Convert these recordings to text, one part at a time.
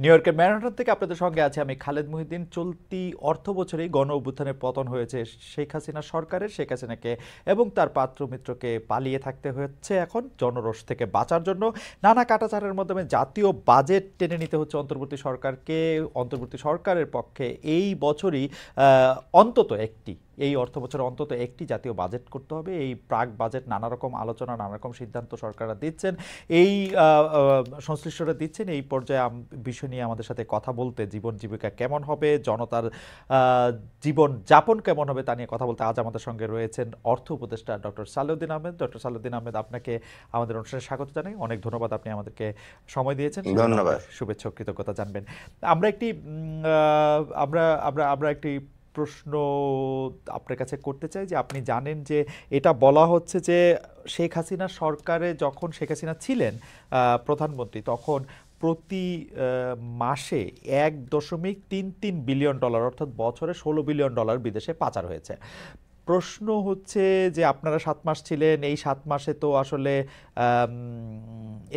New ইয়র্কের Manhattan থেকে আপনাদের সঙ্গে আছে আমি খালেদ মহিউদ্দিন। চলতি অর্থ বছরেই গণ অভ্যুত্থানের পতন হয়েছে শেখ হাসিনা সরকারের। শেখ হাসিনাকে এবং তার পাত্র মিত্রকে পালিয়ে থাকতে হচ্ছে এখন জনরোষ থেকে বাঁচার জন্য। নানা কাটাছাড়ার মাধ্যমে জাতীয় বাজেট টেনে নিতে হচ্ছে অন্তর্বর্তী সরকারকে। অন্তর্বর্তী সরকারের পক্ষে এই বছরই অন্তত একটি, এই অর্থ বছরে অন্তত একটি জাতীয় বাজেট করতে হবে। এই প্রাক বাজেট নানা রকম আলোচনা, নানা রকম সিদ্ধান্ত সরকাররা দিচ্ছেন, এই সংশ্লিষ্টরা দিচ্ছেন। এই পর্যায়ে বিষয় নিয়ে আমাদের সাথে কথা বলতে, জীবন জীবিকা কেমন হবে, জনতার জীবন যাপন কেমন হবে তা নিয়ে কথা বলতে আজ আমাদের সঙ্গে রয়েছেন অর্থ উপদেষ্টা ডক্টর সালেউদ্দিন আহমেদ। ডক্টর সালেউদ্দিন আহমেদ, আপনাকে আমাদের অনুষ্ঠানে স্বাগত জানাই। অনেক ধন্যবাদ, আপনি আমাদেরকে সময় দিয়েছেন, সেজন্য আমাদের ধন্যবাদ। শুভেচ্ছা ও কৃতজ্ঞতা জানবেন। আমরা একটি আমরা আমরা আমরা একটি প্রশ্ন আপনার কাছে করতে চাই যে আপনি জানেন যে এটা বলা হচ্ছে যে শেখ হাসিনা সরকারে, যখন শেখ হাসিনা ছিলেন প্রধানমন্ত্রী, তখন প্রতি মাসে ১.৩৩ বিলিয়ন ডলার অর্থাৎ বছরে ১৬ বিলিয়ন ডলার বিদেশে পাচার হয়েছে। প্রশ্ন হচ্ছে যে আপনারা ৭ মাস ছিলেন, এই ৭ মাসে তো আসলে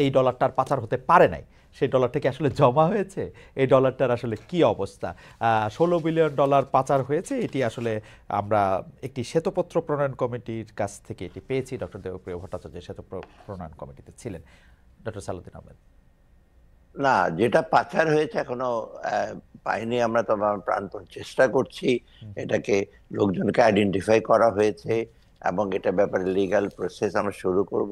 এই ডলারটার পাচার হতে পারে নাই। সেই ডলারটা কি আসলে জমা হয়েছে? এই ডলারটার আসলে কি অবস্থা? ১৬ বিলিয়ন ডলার পাচার হয়েছে, এটি আসলে আমরা একটি শ্বেতপত্র প্রণয়ন কমিটির কাছ থেকে এটি পেয়েছি। ডক্টর দেবপ্রিয় ভট্টাচার্য শ্বেতপত্র প্রণয়ন কমিটিতে ছিলেন। ডক্টর সালেউদ্দিন আহমেদ। না, যেটা পাচার হয়েছে এখনো পাইনি আমরা, তো আমরা প্রাণপণ চেষ্টা করছি। এটাকে লোকজনকে আইডেন্টিফাই করা হয়েছে এবং এটা ব্যাপারে লিগ্যাল প্রসেস আমরা শুরু করব।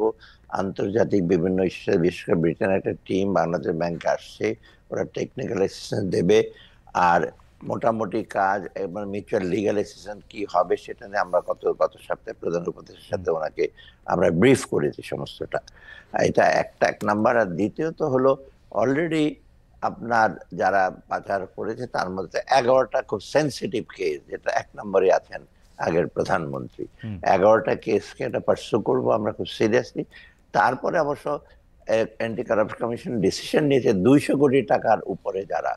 আন্তর্জাতিক বিভিন্ন ইস্যু, বিশেষ করে ব্রিটেনের একটা টিম বাংলাদেশ ব্যাংকে আসছে, ওরা টেকনিক্যাল অ্যাসিস্ট্যান্স দেবে। আর মোটামুটি কাজ এবং মিউচুয়াল লিগ্যাল অ্যাসিস্ট্যান্স কি হবে সেটা নিয়ে আমরা গত সপ্তাহে প্রধান উপদেষ্টার সাথে ওনাকে আমরা ব্রিফ করেছি সমস্তটা। এটা এক নাম্বার। আর দ্বিতীয়ত হলো, অলরেডি আপনার যারা পাচার করেছে তার মধ্যে 11টা খুব সেন্সিটিভ কেস, যেটা 1 নম্বরে আছেন আগের প্রধানমন্ত্রী। 11টা কেসকে এটা পার্সু করবো আমরা খুব সিরিয়াসলি। তারপরে অবশ্য অ্যান্টি কারাপশন কমিশন ডিসিশন নিয়েছে 200 কোটি টাকার উপরে যারা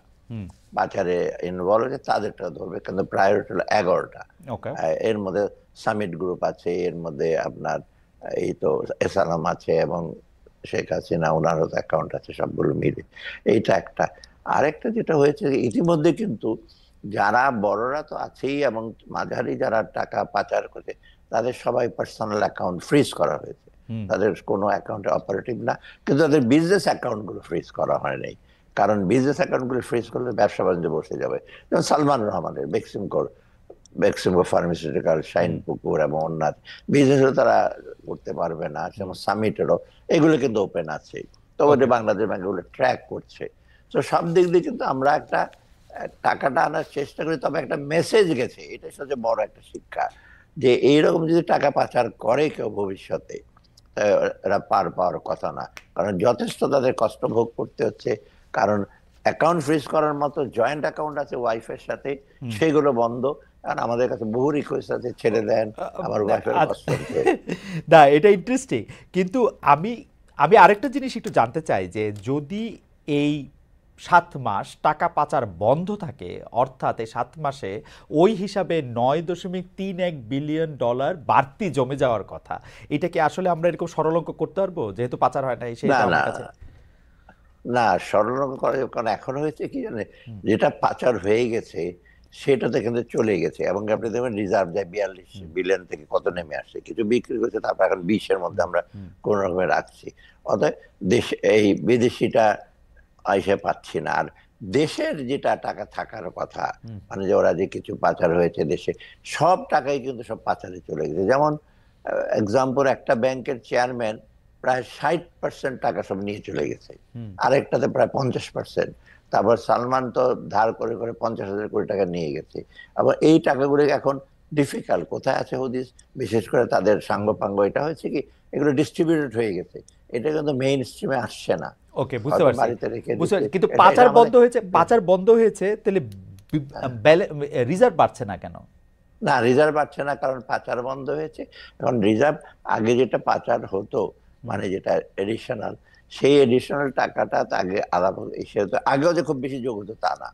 পাচারে ইনভলভ হয়েছে তাদেরটা ধরবে, কিন্তু প্রায়োরিটি হলো 11টা। এর মধ্যে সামিট গ্রুপ আছে, এর মধ্যে আপনার এই তো এসালাম আছে এবং শেখ হাসিনা ওনারও অ্যাকাউন্ট আছে, সবগুলো মিলে এইটা একটা। আরেকটা যেটা হয়েছে ইতিমধ্যে কিন্তু যারা বড়রা তো আছেই এবং মাঝারি যারা টাকা পাচার করে তাদের সবাই পার্সোনাল অ্যাকাউন্ট ফ্রিজ করা হয়েছে। তাদের কোনো অ্যাকাউন্টে অপারেটিভ না, কিন্তু তাদের বিজনেস অ্যাকাউন্ট গুলো ফ্রিজ করা হয় নাই। কারণ বিজনেস অ্যাকাউন্ট গুলো ফ্রিজ করলে ব্যবসা বাণিজ্য বসে যাবে। যেমন সালমান রহমানের বেক্সিমকো ফার্মাসিউটিক্যাল, শাইন পুকুর এবং অন্যান্য বিজনেসও তারা করতে পারবে না। যেমন সামিটেরও এগুলো কিন্তু ওপেন আছে, তো ওটা বাংলাদেশ ব্যাংক এগুলো ট্র্যাক করছে। তো সব দিক দিয়ে কিন্তু আমরা একটা টাকাটা আনার চেষ্টা করি, তবে একটা মেসেজ গেছে, এটা সবচেয়ে বড় একটা শিক্ষা, যে এইরকম যদি টাকা পাচার করে কেউ ভবিষ্যতে, এরা পার পাওয়ার কথা না। কারণ যথেষ্ট তাদের কষ্ট ভোগ করতে হচ্ছে। কারণ অ্যাকাউন্ট ফ্রিজ করার মতো জয়েন্ট অ্যাকাউন্ট আছে ওয়াইফের সাথে, সেগুলো বন্ধ। কারণ আমাদের কাছে বহু রিকোয়েস্ট আছে, ছেড়ে দেন, আমার ওয়াইফের কষ্ট হচ্ছে। না, এটা ইন্টারেস্টিং। কিন্তু আমি আমি আরেকটা জিনিস একটু জানতে চাই যে যদি এই ৭ মাস টাকা পাচার বন্ধ থাকে, অর্থাৎ এই ৭ মাসে ওই হিসাবে ৯.৩১ বিলিয়ন ডলার বাড়তি জমে যাওয়ার কথা, এটা কি আসলে আমরা এরকম সরল অঙ্ক করতে পারবো? যেহেতু পাচার হয় না, না সেটা না আমার কাছে না, স্মরণ করে। কারণ এখন হয়েছে কি জানে, যেটা পাচার হয়ে গেছে সেটাতে কিন্তু চলে গেছে এবং আপনি দেখবেন রিজার্ভ যায় 42 বিলিয়ন থেকে কত নেমে আসছে। কিছু বিক্রি করছে, তারপর এখন 20-এর মধ্যে আমরা কোন রকমে রাখছি। অতএব দেশ এই বিদেশিটা আইসে পাচ্ছি না। আর দেশের যেটা টাকা থাকার কথা, মানে যে ওরা যে কিছু পাচার হয়েছে দেশে, সব টাকাই কিন্তু সব পাচারে চলে গেছে। যেমন এক্সাম্পল, একটা ব্যাংকের চেয়ারম্যান প্রায় 60% টাকা সব নিয়ে চলে গেছে, আরেকটাতে প্রায় 50%। তারপর সালমান তো ধার করে করে 50,000 কোটি টাকা নিয়ে গেছে। আবার এই টাকাগুলো এখন ডিফিকাল্ট কোথায় আছে হদিস, বিশেষ করে তাদের সাঙ্গপাঙ্গ। এটা হয়েছে কি, এগুলো ডিস্ট্রিবিউটেড হয়ে গেছে, এটা কিন্তু মেইন স্ট্রিমে আসছে না, ওকে, বুঝতে হয়তো পারছি, বাড়িতে রেখে বুঝতে দিচ্ছে। পারছি। কিন্তু এটা এটা পাচার আমাদের বন্ধ হয়েছে, পাচার বন্ধ হয়েছে, তাহলে রিজার্ভ বাড়ছে না কেন? না, রিজার্ভ বাড়ছে না কারণ পাচার বন্ধ হয়েছে। এখন রিজার্ভ, আগে যেটা পাচার হতো, মানে যেটা এডিশনাল, সেই এডিশনাল টাকাটা আগে আলাদা এসে হতো। আগেও যে খুব বেশি যোগ হতো তা না।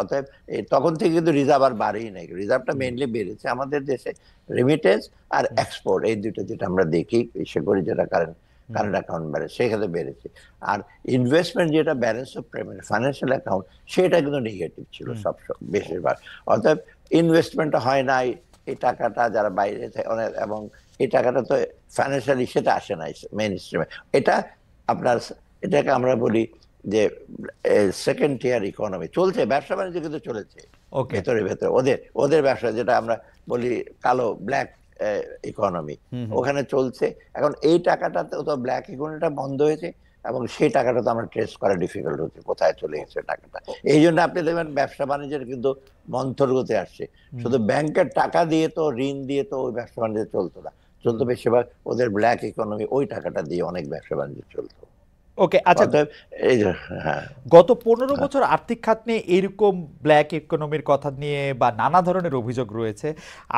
অতএব তখন থেকে কিন্তু রিজার্ভ আর বাড়েই নাই, রিজার্ভটা মেইনলি বেড়েছে আমাদের দেশে রেমিটেন্স আর এক্সপোর্ট, এই দুটো যেটা আমরা দেখি, বিশেষ করে যেটা কারণ কারেন্ট অ্যাকাউন্ট ব্যালেন্স সেখানে বেড়েছে। আর ইনভেস্টমেন্ট যেটা balance of payment financial account সেটা কিন্তু নেগেটিভ ছিল সব বেশিরভাগ। অর্থাৎ ইনভেস্টমেন্টটা হয় না, এই টাকাটা যারা বাইরে অনেক, এবং এই টাকাটা তো ফাইন্যান্সিয়াল ইস্যুতে আসে না মেইন স্ট্রিমে। এটা আপনার, এটাকে আমরা বলি যে সেকেন্ড টিয়ার ইকোনমি চলছে, ব্যবসা বাণিজ্য কিন্তু চলেছে ভেতরে ভেতরে, ওদের ওদের ব্যবসা যেটা আমরা বলি কালো ব্ল্যাক ইকোনমি, ওখানে চলছে। এখন এই টাকাটা তো ব্ল্যাক ইকোনমিটা বন্ধ হয়েছে, এবং সেই টাকাটা তো আমরা ট্রেস করা ডিফিকাল্ট হচ্ছে কোথায় চলে গেছে টাকাটা। এই জন্য আপনি দেখবেন ব্যবসা বাণিজ্যের কিন্তু মন্থর গতি আসছে। শুধু ব্যাংকের টাকা দিয়ে তো, ঋণ দিয়ে তো ওই ব্যবসা বাণিজ্য চলতো না, চলতো বেশিরভাগ ওদের ব্ল্যাক ইকোনমি, ওই টাকাটা দিয়ে অনেক ব্যবসা বাণিজ্য চলতো। ওকে, আচ্ছা, গত 15 বছর আর্থিক খাত নিয়ে এরকম ব্ল্যাক ইকোনমির কথা নিয়ে বা নানা ধরনের অভিযোগ রয়েছে।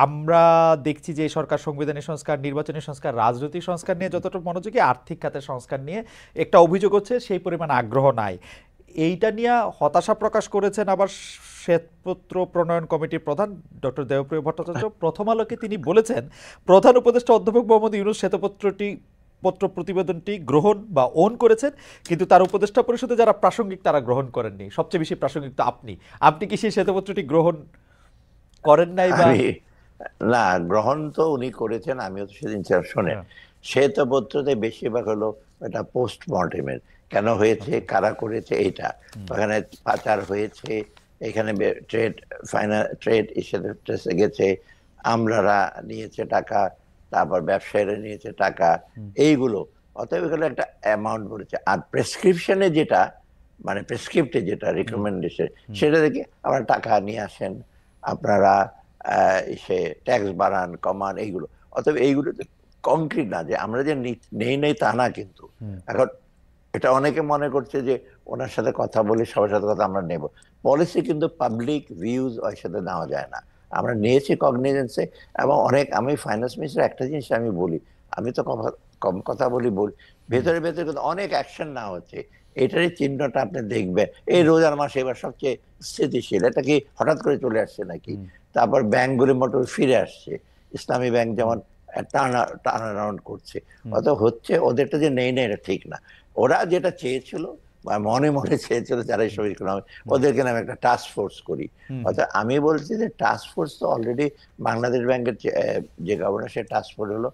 আমরা দেখছি যে সরকার সংবিধানের সংস্কার, নির্বাচনী সংস্কার, রাজনৈতিক সংস্কার নিয়ে যতটা মনোযোগী, আর্থিক খাতের সংস্কার নিয়ে একটা অভিযোগ হচ্ছে সেই পরিমাণ আগ্রহ নাই। এইটা নিয়ে হতাশা প্রকাশ করেছেন আবার শ্বেতপত্র প্রণয়ন কমিটির প্রধান ডক্টর দেবপ্রিয় ভট্টাচার্য। প্রথম আলোকে তিনি বলেছেন, প্রধান উপদেষ্টা অধ্যাপক মোহাম্মদ ইউনূস শ্বেতপত্র প্রতিবেদনটি গ্রহণ বা ওন করেছেন, কিন্তু তার উপদেষ্টা পরিষদে যারা প্রাসঙ্গিক তারা গ্রহণ করেননি। সবচেয়ে বেশি প্রাসঙ্গিক তো আপনি। আপনি কি সেই শ্বেতপত্রটি গ্রহণ করেন নাই? বা না, গ্রহণ তো উনি করেছেন, আমিও তো সেদিন শুনে। শ্বেতপত্রতে বেশিরভাগ হলো এটা পোস্টমর্টেমের, কেন হয়েছে, কারা করেছে, এইটা ওখানে পাচার হয়েছে, এখানে ট্রেড ইস্যুতে গেছে, আমলারা নিয়েছে টাকা, তারপর ব্যবসায়ীরা নিয়েছে টাকা, এইগুলো। অতএব এখানে একটা অ্যামাউন্ট বলেছে। আর প্রেসক্রিপশনে যেটা, মানে প্রেসক্রিপ্টে যেটা রিকমেন্ডেশন, সেটা দেখে আপনারা টাকা নিয়ে আসেন, আপনারা সে ট্যাক্স বাড়ান কমান, এইগুলো। অতএব এইগুলো কংক্রিট না যে আমরা যে নেই তা না। কিন্তু এখন এটা অনেকে মনে করছে যে ওনার সাথে কথা বলি, সবার সাথে কথা আমরা নেব। পলিসি কিন্তু পাবলিক ভিউজ ওর সাথে নেওয়া যায় না। আমরা নিয়েছি কগনিজেন্সে, এবং অনেক, আমি ফাইন্যান্স মিনিস্টার একটা জিনিস আমি বলি, আমি তো কম কথা বলি, ভেতরে ভেতরে কিন্তু অনেক অ্যাকশন নেওয়া হচ্ছে। এটারই চিহ্নটা আপনি দেখবেন, এই রোজার মাসে এবার সবচেয়ে স্থিতিশীল। এটা কি হঠাৎ করে চলে আসছে নাকি? তারপর ব্যাংকগুলি মোটর ফিরে আসছে, ইসলামী ব্যাংক যেমন টার্ন অ্যারাউন্ড করছে। অত হচ্ছে, ওদেরটা যে নেই না এটা ঠিক না। ওরা যেটা চেয়েছিল বা মনে মনে চেয়েছিল যারা এইসব ইকোনমি, ওদেরকে আমি একটা টাস্ক ফোর্স করি। অর্থাৎ আমি বলছি যে টাস্ক ফোর্স তো অলরেডি বাংলাদেশ ব্যাংকের যে গভর্নর, সে টাস্ক ফোর্স হলো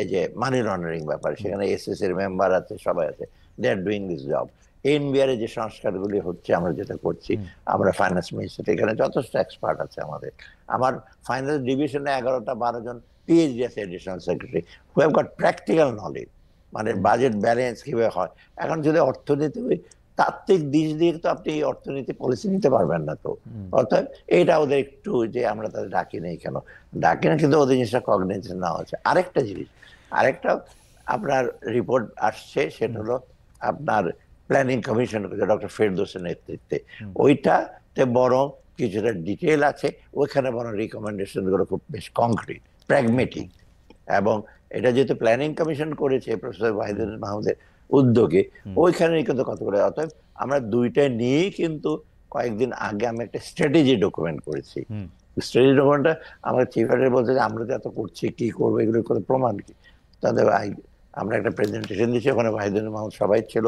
এই যে মানি লন্ডারিং ব্যাপারে, সেখানে এসএস এর মেম্বার আছে, সবাই আছে, they are doing this job. NBR এর যে সংস্কারগুলি হচ্ছে, আমরা যেটা করছি, আমরা ফাইন্যান্স মিনিস্টার, এখানে যথেষ্ট এক্সপার্ট আছে আমাদের। আমার ফাইন্যান্স ডিভিশনে 11-12 জন পিএইচডি আছে, additional secretary, who have got practical knowledge, মানে বাজেট ব্যালেন্স কিভাবে হয়। এখন যদি অর্থনীতি, তাত্ত্বিক দিক দিয়ে তো আপনি অর্থনীতি পলিসি নিতে পারবেন না। তো অর্থাৎ এইটা ওদের একটু, যে আমরা তাদের ডাকি নেই কেন, ডাকি না, কিন্তু ওদের জিনিসটা কগনিজেন্স নেওয়া হচ্ছে। আরেকটা জিনিস, আরেকটা আপনার রিপোর্ট আসছে, সেটা হলো আপনার প্ল্যানিং কমিশন ডক্টর ফেরদৌসের নেতৃত্বে, ওইটাতে বরং কিছুটা ডিটেল আছে, ওইখানে বরং রিকমেন্ডেশন গুলো খুব বেশ কংক্রিট, প্র্যাগমেটিক। এবং এটা যেহেতু প্ল্যানিং কমিশন করেছে প্রফেসর ওয়াহিদুল মাহমুদের উদ্যোগে, ওইখানে কিন্তু কত করে। অতএব আমরা দুইটা নিয়েই কিন্তু কয়েকদিন আগে আমি একটা স্ট্র্যাটেজি ডকুমেন্ট করেছি। স্ট্র্যাটেজি ডকুমেন্টটা আমার চিফ এডিটর বলছে যে আমরা তো এত করছি, কি করবো, এগুলো করে প্রমাণ কি। তাদের আমরা একটা প্রেজেন্টেশন দিচ্ছি, ওখানে ওয়াহিদুল মাহমুদ সবাই ছিল,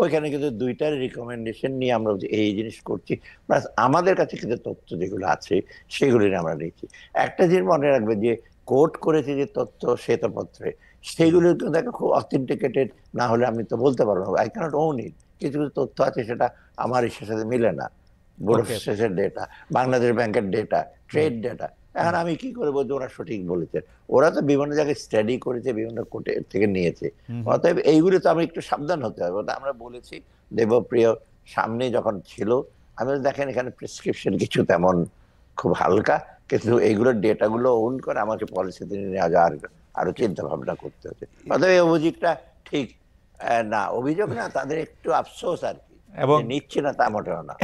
ওইখানে কিন্তু দুইটার রিকমেন্ডেশন নিয়ে আমরা এই জিনিস করছি, প্লাস আমাদের কাছে কিন্তু তথ্য যেগুলো আছে সেগুলি নিয়ে আমরা নিচ্ছি। একটা জিনিস মনে রাখবে, যে কোট করেছে যে তথ্য শ্বেতপত্রে, সেগুলো কিন্তু খুব অথেন্টিকেটেড না হলে আমি তো বলতে পারবো না, আই ক্যানট ওন ইট। কিছু কিছু তথ্য আছে সেটা আমার ইসের সাথে মিলে না, বোর্ড অফ স্টেটের ডেটা, বাংলাদেশ ব্যাংকের ডেটা, ট্রেড ডেটা। এখন আমি কি করে বলছি ওরা সঠিক বলেছে? ওরা তো বিভিন্ন জায়গায় স্টাডি করেছে, বিভিন্ন কোর্টে থেকে নিয়েছে। অতএব এইগুলো তো আমি একটু সাবধান হতে হবে। আমরা বলেছি, দেবপ্রিয় সামনে যখন ছিল, আমি দেখেন এখানে প্রেসক্রিপশন কিছু তেমন খুব হালকা, কিন্তু এইগুলোর ডেটাগুলো ওন করে আমাকে পলিসিতে নিয়ে আরো চিন্তা ভাবনা করতে হচ্ছে। অতএব এই অভিযোগটা ঠিক না, অভিযোগ না, তাদের একটু আফসোস আর কি, এবং নিচ্ছে না তা মোটেও না।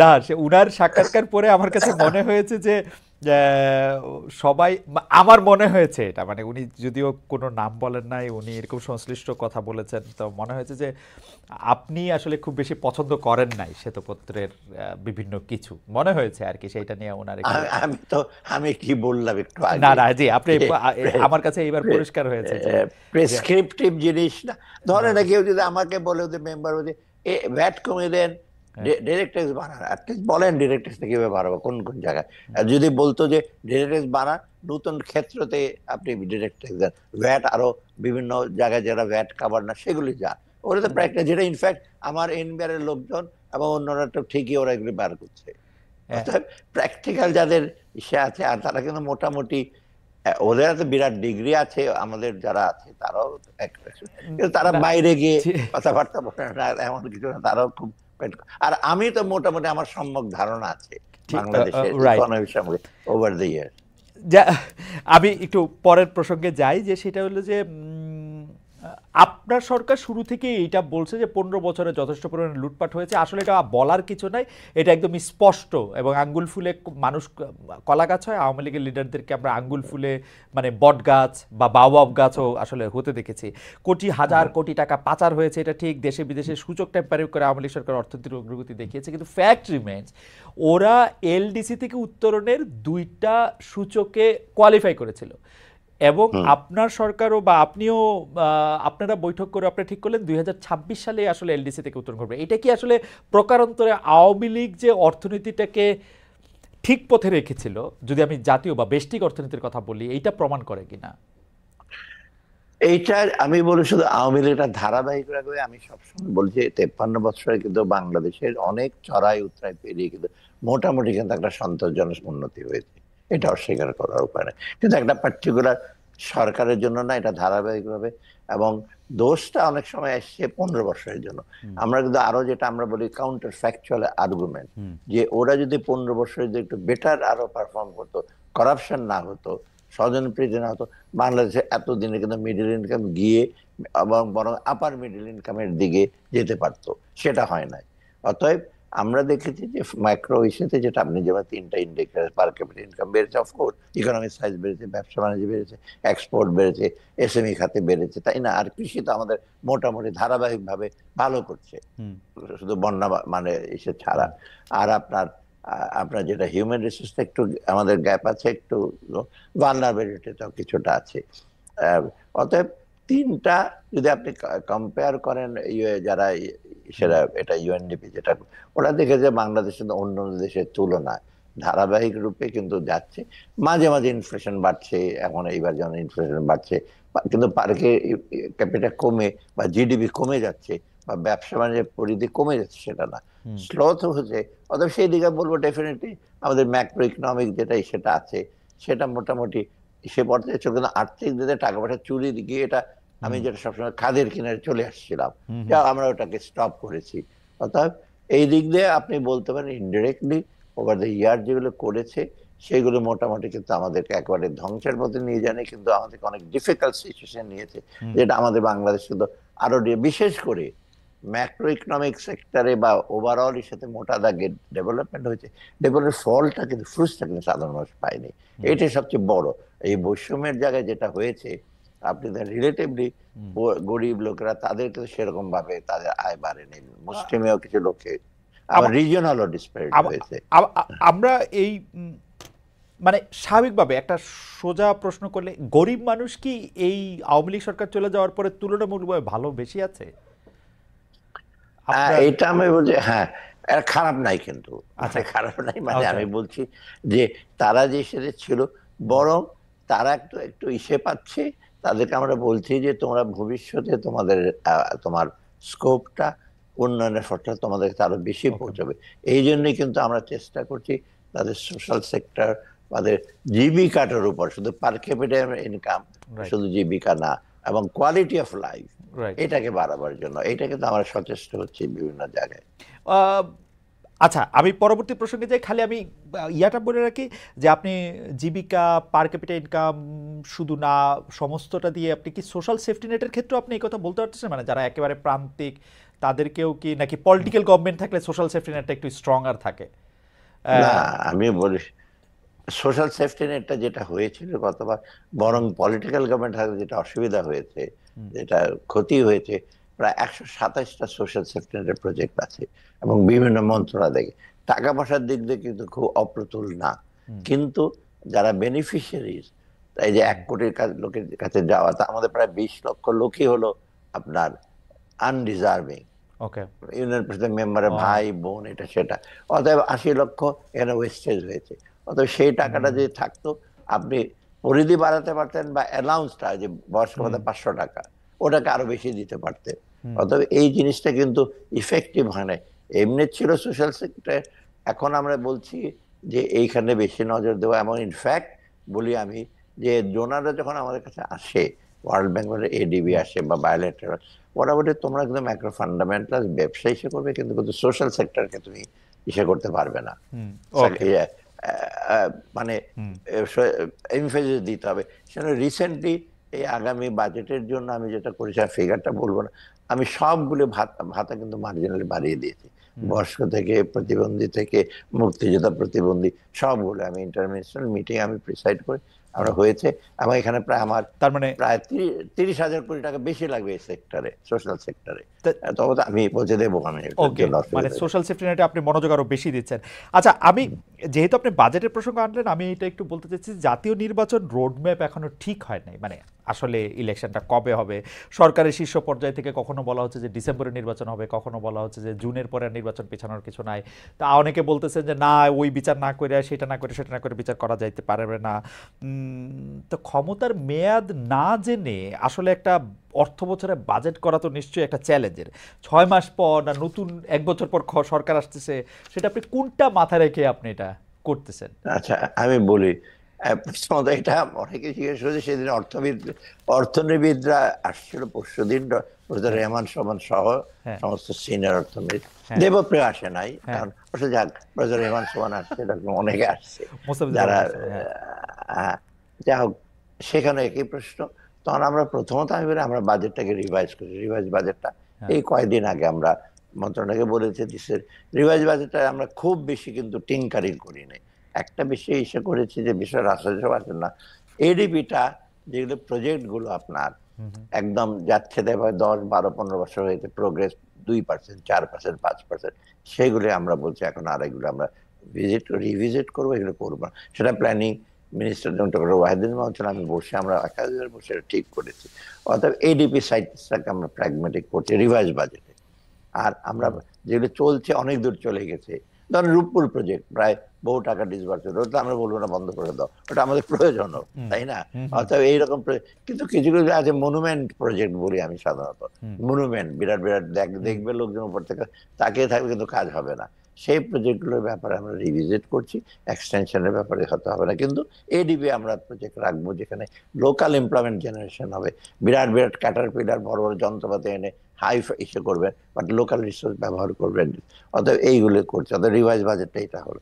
না, উনার সাক্ষাৎকার পরে আমার কাছে মনে হয়েছে যে সবাই আমার মনে হয়েছে এটা, মানে উনি যদিও কোনো নাম বলেন নাই, উনি এরকম সংশ্লিষ্ট কথা বলেছেন, তো মনে হয়েছে যে আপনি আসলে খুব বেশি পছন্দ করেন নাই শ্বেতপত্রের বিভিন্ন কিছু, মনে হয়েছে আর কি, সেইটা নিয়ে ওনার একটু। আমি তো আমি কি বললাম একটু না আগে না জি, আপনি যে আমার কাছে এইবার পরিষ্কার হয়েছে যে যে প্রেসক্রিপটিভ জিনিস না। ধরে না না না, কেউ যদি আমাকে বলে যে মেম্বার বলে ভ্যাট কমিয়ে দেন, হ্যাঁ, ডিরেক্ট ট্যাক্স বাড়ান, অ্যাটলিস্ট বলেন ডিরেক্ট ট্যাক্স কিভাবে বাড়াবো, কোন কোন জায়গায়। হুম, আর যদি বলতো যে ডিরেক্ট ট্যাক্স বাড়ান, নতুন ক্ষেত্রতে আপনি ডিরেক্ট ট্যাক্স দেন, ভ্যাট আরো বিভিন্ন জায়গায় যারা ভ্যাট কাভার না সেগুলি যান, ওরা তো হুম, প্র্যাকটিস, যেটা ইনফ্যাক্ট আমার এনবিআর এর লোকজন এবং অন্যরা তো ঠিকই ওরা এগুলি বার করছে। হ্যাঁ, অর্থাৎ প্র্যাকটিক্যাল যাদের ইসে আছে, আর তারা কিন্তু মোটামুটি ওদের তো বিরাট ডিগ্রি আছে, আমাদের যারা আছে তারাও কিন্তু তারা না বাইরে গিয়ে জি, কথাবার্তা বলে না এমন কিছু না, তারাও খুব আর আমি তো মোটামুটি আমার সম্যক ধারণা আছে ঠিক, বাংলাদেশের রাইট। ইকোনমির সঙ্গে ওভার দ্য ইয়ার। যা, আমি একটু পরের প্রসঙ্গে যাই, যে সেটা হলো যে আপনার সরকার শুরু থেকে এইটা বলছে যে 15 বছরে যথেষ্ট পরিমাণে লুটপাট হয়েছে, আসলে এটা বলার কিছু নাই, এটা একদম স্পষ্ট এবং আঙ্গুল ফুলে মানুষ কলা গাছ হয়, আওয়ামী লীগের লিডারদেরকে আমরা আঙ্গুল ফুলে মানে বট গাছ বা বাওয়াব গাছও আসলে হতে দেখেছি। হাজার কোটি টাকা পাচার হয়েছে, এটা ঠিক, দেশে বিদেশে সূচক টেম্পারেট করে আওয়ামী লীগ সরকার অর্থনীতির অগ্রগতি দেখিয়েছে, কিন্তু ফ্যাক্ট রিমেন্স ওরা এলডিসি থেকে উত্তরণের 2টা সূচকে কোয়ালিফাই করেছিল, এবং হুম। আপনার সরকারও বা আপনিও আপনারা বৈঠক করে আপনারা ঠিক করলেন 2026 সালে আসলে এলডিসি থেকে উত্তরণ করবে। এটা কি আসলে প্রকারান্তরে আওয়ামী লীগ যে অর্থনীতিটাকে ঠিক পথে রেখেছিল, যদি আমি জাতীয় বা বেষ্টিক অর্থনীতির কথা বলি, এইটা প্রমাণ করে কিনা? এইটা আমি বলি শুধু আওয়ামী লীগ এটা ধারাবাহিক রাখবে। আমি সবসময় বলছি 53 বছরে কিন্তু বাংলাদেশের অনেক চড়াই উতরাই পেরিয়ে কিন্তু মোটামুটি কিন্তু একটা সন্তোষজনক উন্নতি হয়েছে, এটা অস্বীকার করার উপায় নেই। কিন্তু একটা পার্টিকুলার সরকারের জন্য না, এটা ধারাবাহিক ভাবে, এবং দোষটা অনেক সময় আসছে 15 বছরের জন্য। হুম, আমরা কিন্তু আরো যেটা আমরা বলি কাউন্টার ফ্যাকচুয়াল আর্গুমেন্ট, হুম, যে ওরা যদি 15 বছরে যদি একটু বেটার আরো পারফর্ম করতো, করাপশন না হতো, স্বজনপ্রীতি না হতো, বাংলাদেশে এতদিনে কিন্তু মিডল ইনকাম গিয়ে এবং বরং আপার মিডল ইনকামের দিকে যেতে পারতো, সেটা হয় নাই। অতএব আমরা দেখেছি যে মাইক্রো ইস্যুতে, যেটা আপনি যেমন 3টা ইন্ডিকেটর, পার ক্যাপিটা ইনকাম বেড়েছে, অফকোর্স ইকোনমিক সাইজ বেড়েছে, ব্যবসা বাণিজ্য বেড়েছে, এক্সপোর্ট বেড়েছে, এসএমই খাতে বেড়েছে, তাই না? আর কৃষি তো আমাদের মোটামুটি ধারাবাহিক ভাবে ভালো করছে, হুম, শুধু বন্যা মানে ইসে ছাড়া। হুম, আর আপনার আপনার যেটা হিউম্যান রিসোর্স একটু আমাদের গ্যাপ আছে, একটু ভালনারেবিলিটিটাও কিছুটা আছে। অতএব 3টা যদি আপনি কম্পেয়ার করেন, যারা হুম, সেটা এটা ইউএনডিপি যেটা, ওরা দেখে যে বাংলাদেশের অন্য দেশের তুলনায় ধারাবাহিক রূপে কিন্তু যাচ্ছে। মাঝে মাঝে ইনফ্লেশন বাড়ছে, এখন এইবার যেমন ইনফ্লেশন বাড়ছে, কিন্তু পার্কে ক্যাপিটা কমে বা জিডিপি কমে যাচ্ছে বা ব্যবসা বাণিজ্যের পরিধি কমে যাচ্ছে, সেটা না, হুম, স্লোথ হচ্ছে। অতএব সেই দিকে বলবো ডেফিনেটলি আমাদের ম্যাক্রো ইকোনমিক যেটাই সেটা আছে, সেটা মোটামুটি সে পর্যায়ে চলে। কিন্তু আর্থিক দিকে টাকা পয়সা চুরি গিয়ে এটা আমি হুম, যেটা সবসময় খাদের কিনারে চলে আসছিলাম, হুম, যা হুম, আমরা ওটাকে স্টপ করেছি। অর্থাৎ এই দিক দিয়ে আপনি বলতে পারেন ইনডিরেক্টলি ওভার দ্য ইয়ার যেগুলো করেছে সেগুলো মোটামুটি কিন্তু আমাদেরকে একেবারে ধ্বংসের পথে নিয়ে যায়নি, কিন্তু আমাদেরকে অনেক ডিফিকাল্ট সিচুয়েশন নিয়েছে, হুম, যেটা আমাদের বাংলাদেশ কিন্তু আরো বিশেষ করে ম্যাক্রো ইকোনমিক সেক্টরে বা ওভারঅল এর সাথে মোটা দাগে ডেভেলপমেন্ট হয়েছে, ডেভেলপের ফলটা কিন্তু ফ্রুটসটা কিন্তু সাধারণ মানুষ পায়নি। হুম, এটাই সবচেয়ে বড়। এই বৈষম্যের জায়গায় যেটা হয়েছে, আপনি রিলেটিভলি হুম। গরিব লোকেরা তাদের কিন্তু সেরকম ভাবে তাদের আয় বাড়েনি, আ- মুসলিমেও কিছু লোকে, আবার আমা- রিজিওনালও ডিসপ্যারিটি আমা- হয়েছে। আমরা এই মানে স্বাভাবিকভাবে একটা সোজা প্রশ্ন করলে, গরিব মানুষ কি এই আওয়ামী লীগ সরকার চলে যাওয়ার পরে তুলনামূলকভাবে ভালো বেশি আছে আপনার? এটা আমি বলছি, হ্যাঁ, এরা খারাপ নাই কিন্তু, আচ্ছা, মানে খারাপ নাই, মানে আচ্ছা, আমি বলছি যে তারা যে সেটা ছিল, হুম, বরং তারা একটু একটু ইসে পাচ্ছে। তাদেরকে আমরা বলছি যে তোমরা ভবিষ্যতে তোমাদের তোমার স্কোপটা, উন্নয়নের ফলটা তোমাদের কাছে আরো বেশি ওকে, পৌঁছবে। এই জন্যই কিন্তু আমরা চেষ্টা করছি তাদের সোশ্যাল সেক্টর, তাদের জীবিকাটার উপর, শুধু পার ক্যাপিটা ইনকাম, রাইট, শুধু জীবিকা না, এবং কোয়ালিটি অফ লাইফ রাইট। এটাকে বাড়াবার জন্য, এটা কিন্তু আমরা সচেষ্ট হচ্ছি বিভিন্ন জায়গায়। আচ্ছা, আমি পরবর্তী প্রসঙ্গে যাই, খালি আমি ইয়াটা বলে রাখি যে আপনি জীবিকা, পার ক্যাপিটা ইনকাম শুধু না, সমস্তটা দিয়ে আপনি কি সোশ্যাল সেফটি নেটের ক্ষেত্রে আপনি এই কথা বলতে পারতেছেন, মানে যারা একেবারে প্রান্তিক তাদেরকেও কি, নাকি পলিটিক্যাল গভর্নমেন্ট থাকলে সোশ্যাল সেফটি নেটটা একটু স্ট্রং আর থাকে? না, আহ, আমি বলি সোশ্যাল সেফটি নেটটা যেটা হয়েছিল গতবার, বরং পলিটিক্যাল গভর্নমেন্ট হাতে যেটা অসুবিধা হয়েছে, যেটা ক্ষতি হয়েছে, প্রায় 127টা সোশ্যাল সেফটি নেটের প্রজেক্ট আছে এবং বিভিন্ন মন্ত্রণালয়ে। টাকা পয়সার দিক দিয়ে কিন্তু খুব অপ্রতুল না, কিন্তু যারা বেনিফিশিয়ারিজ, এই যে 1 কোটির লোকের কাছে যাওয়া, তা আমাদের প্রায় 20 লক্ষ লোকই হলো আপনার আনডিজার্ভিং, ওকে। ইউনিয়ন পরিষদের মেম্বারের ভাই বোন এটা সেটা। অতএব 80 লক্ষ এখানে ওয়েস্টেজ হয়েছে। অতএব সেই টাকাটা যদি থাকতো, আপনি পরিধি বাড়াতে পারতেন, বা অ্যালাউন্সটা যে বয়স্ক ভাতা 500 টাকা, ওটাকে আরো বেশি দিতে পারতেন। অতএব এই জিনিসটা কিন্তু ইফেক্টিভ হয় না। এমনি ছিল সোশ্যাল সেক্টর, এখন আমরা বলছি যে এইখানে বেশি নজর দেওয়া। এবং ইনফ্যাক্ট বলি আমি যে ডোনাররা যখন আমাদের কাছে আসে, ওয়ার্ল্ড ব্যাংকের এডিবি আসে বা বায়োলেটারাল, ওরা বলে তোমরা কিন্তু ম্যাক্রো ফান্ডামেন্টাল ব্যবসা হিসেবে করবে, কিন্তু সোশ্যাল সেক্টরকে তুমি ইসে করতে পারবে না, মানে এমফেসিস দিতে হবে। সেজন্য রিসেন্টলি এই আগামী বাজেটের জন্য আমি যেটা করেছি, ফিগারটা বলবো না, আমি সবগুলো ভাতা কিন্তু মার্জিনালি বাড়িয়ে দিয়েছি। বয়স্ক থেকে, প্রতিবন্ধী থেকে, মুক্তিযোদ্ধা, প্রতিবন্ধী, সবগুলো আমি ইন্টারন্যাশনাল মিটিং আমি প্রিসাইড করি, আমরা হয়েছে। এবং এখানে প্রায় আমার তার মানে প্রায় 30,000 কোটি টাকা বেশি লাগবে এই সেক্টরে, সোশ্যাল সেক্টরে। তবে আমি পৌঁছে দেবো। আমি ওকে, মানে সোশ্যাল সেফটি নেটে আপনি মনোযোগ আরো বেশি দিচ্ছেন। আচ্ছা, আমি যেহেতু আপনি বাজেটের প্রসঙ্গ আনলেন, আমি এটা একটু বলতে চাচ্ছি, জাতীয় নির্বাচন রোডম্যাপ এখনো ঠিক হয় নাই। মানে আসলে ইলেকশনটা কবে হবে, সরকারের শীর্ষ পর্যায় থেকে কখনো বলা হচ্ছে যে ডিসেম্বরে নির্বাচন হবে, কখনো বলা হচ্ছে যে জুনের পরে নির্বাচন পেছানোর কিছু নাই। তা অনেকে বলতেছেন যে না, ওই বিচার না করে, সেটা না করে, সেটা না করে বিচার করা যাইতে পারবে না। তো ক্ষমতার মেয়াদ না জেনে আসলে একটা অর্থ বছরে বাজেট করা তো নিশ্চয়ই একটা চ্যালেঞ্জের। 6 মাস পর না নতুন 1 বছর পর সরকার আসতেছে, সেটা আপনি কোনটা মাথায় রেখে আপনি এটা করতেছেন? আচ্ছা, আমি বলি, প্রথমত এটা অনেকে জিজ্ঞেস করেছে, সেদিন অর্থনীতিবিদরা আসছিল পরশুদিন, প্রফেসর রেহমান সোবহান সহ সমস্ত সিনিয়র অর্থনীতি। দেবপ্রিয় আসে নাই, কারণ যাক, প্রফেসর রেহমান সোবহান আসছে, এরকম অনেকে আসছে যারা, যা হোক, সেখানে একই প্রশ্ন। তখন আমরা প্রথমত আমি বলি আমরা বাজেটটাকে রিভাইজ করি। রিভাইজ বাজেটটা এই কয়েকদিন আগে আমরা মন্ত্রণালয়কে বলেছে, দেশের রিভাইজ বাজেটটা আমরা খুব বেশি কিন্তু টিঙ্কারিং করি নাই। একটা বিষয় এসে করেছি, যে বিষয় রাষ্ট্রসভা আছে না, এডিপিটা যেগুলো প্রজেক্ট গুলো আপনার একদম যাচ্ছে, দেবে 10, 12, 15 বছর হয়েছে, প্রোগ্রেস 2%, 4%, 5%, সেগুলো আমরা বলছি এখন আর এগুলো আমরা রিভিজিট করবো, এগুলো করবো। সেটা planning minister doctor Wahidul Mohsin আমি বসে, আমরা একাধিকবার বসে ঠিক করেছি। অর্থাৎ এডিপি সাইটটাকে আমরা প্র্যাগমেটিক করছি রিভাইজ বাজেটে। আর আমরা যেগুলো চলছে অনেক দূর চলে গেছে, ধরেন রূপপুর প্রজেক্ট প্রায় বহু টাকা ডিসবার্স হলো, ওটা আমরা বলবো না বন্ধ করে দাও, ওটা আমাদের প্রয়োজনও, তাই না? অর্থাৎ এইরকম, কিন্তু কিছু কিছু আছে মনুমেন্ট প্রজেক্ট বলি আমি সাধারণত, মনুমেন্ট বিরাট বিরাট দেখবে লোকজন উপর থেকে তাকিয়ে থাকবে, কিন্তু কাজ হবে না। সেই প্রজেক্টগুলোর ব্যাপারে আমরা রিভিজিট করছি, এক্সটেনশনের ব্যাপারে হতে হবে না, কিন্তু এডিবি আমরা প্রজেক্ট রাখবো যেখানে লোকাল এমপ্লয়মেন্ট জেনারেশন হবে। বিরাট বিরাট ক্যাটারপিলার বড় বড় যন্ত্রপাতি এনে হাই ইসে করবেন, বাট লোকাল রিসোর্স ব্যবহার করবেন। অতএব এইগুলো করছে, অতএব রিভাইজ বাজেটটা এটা হলো।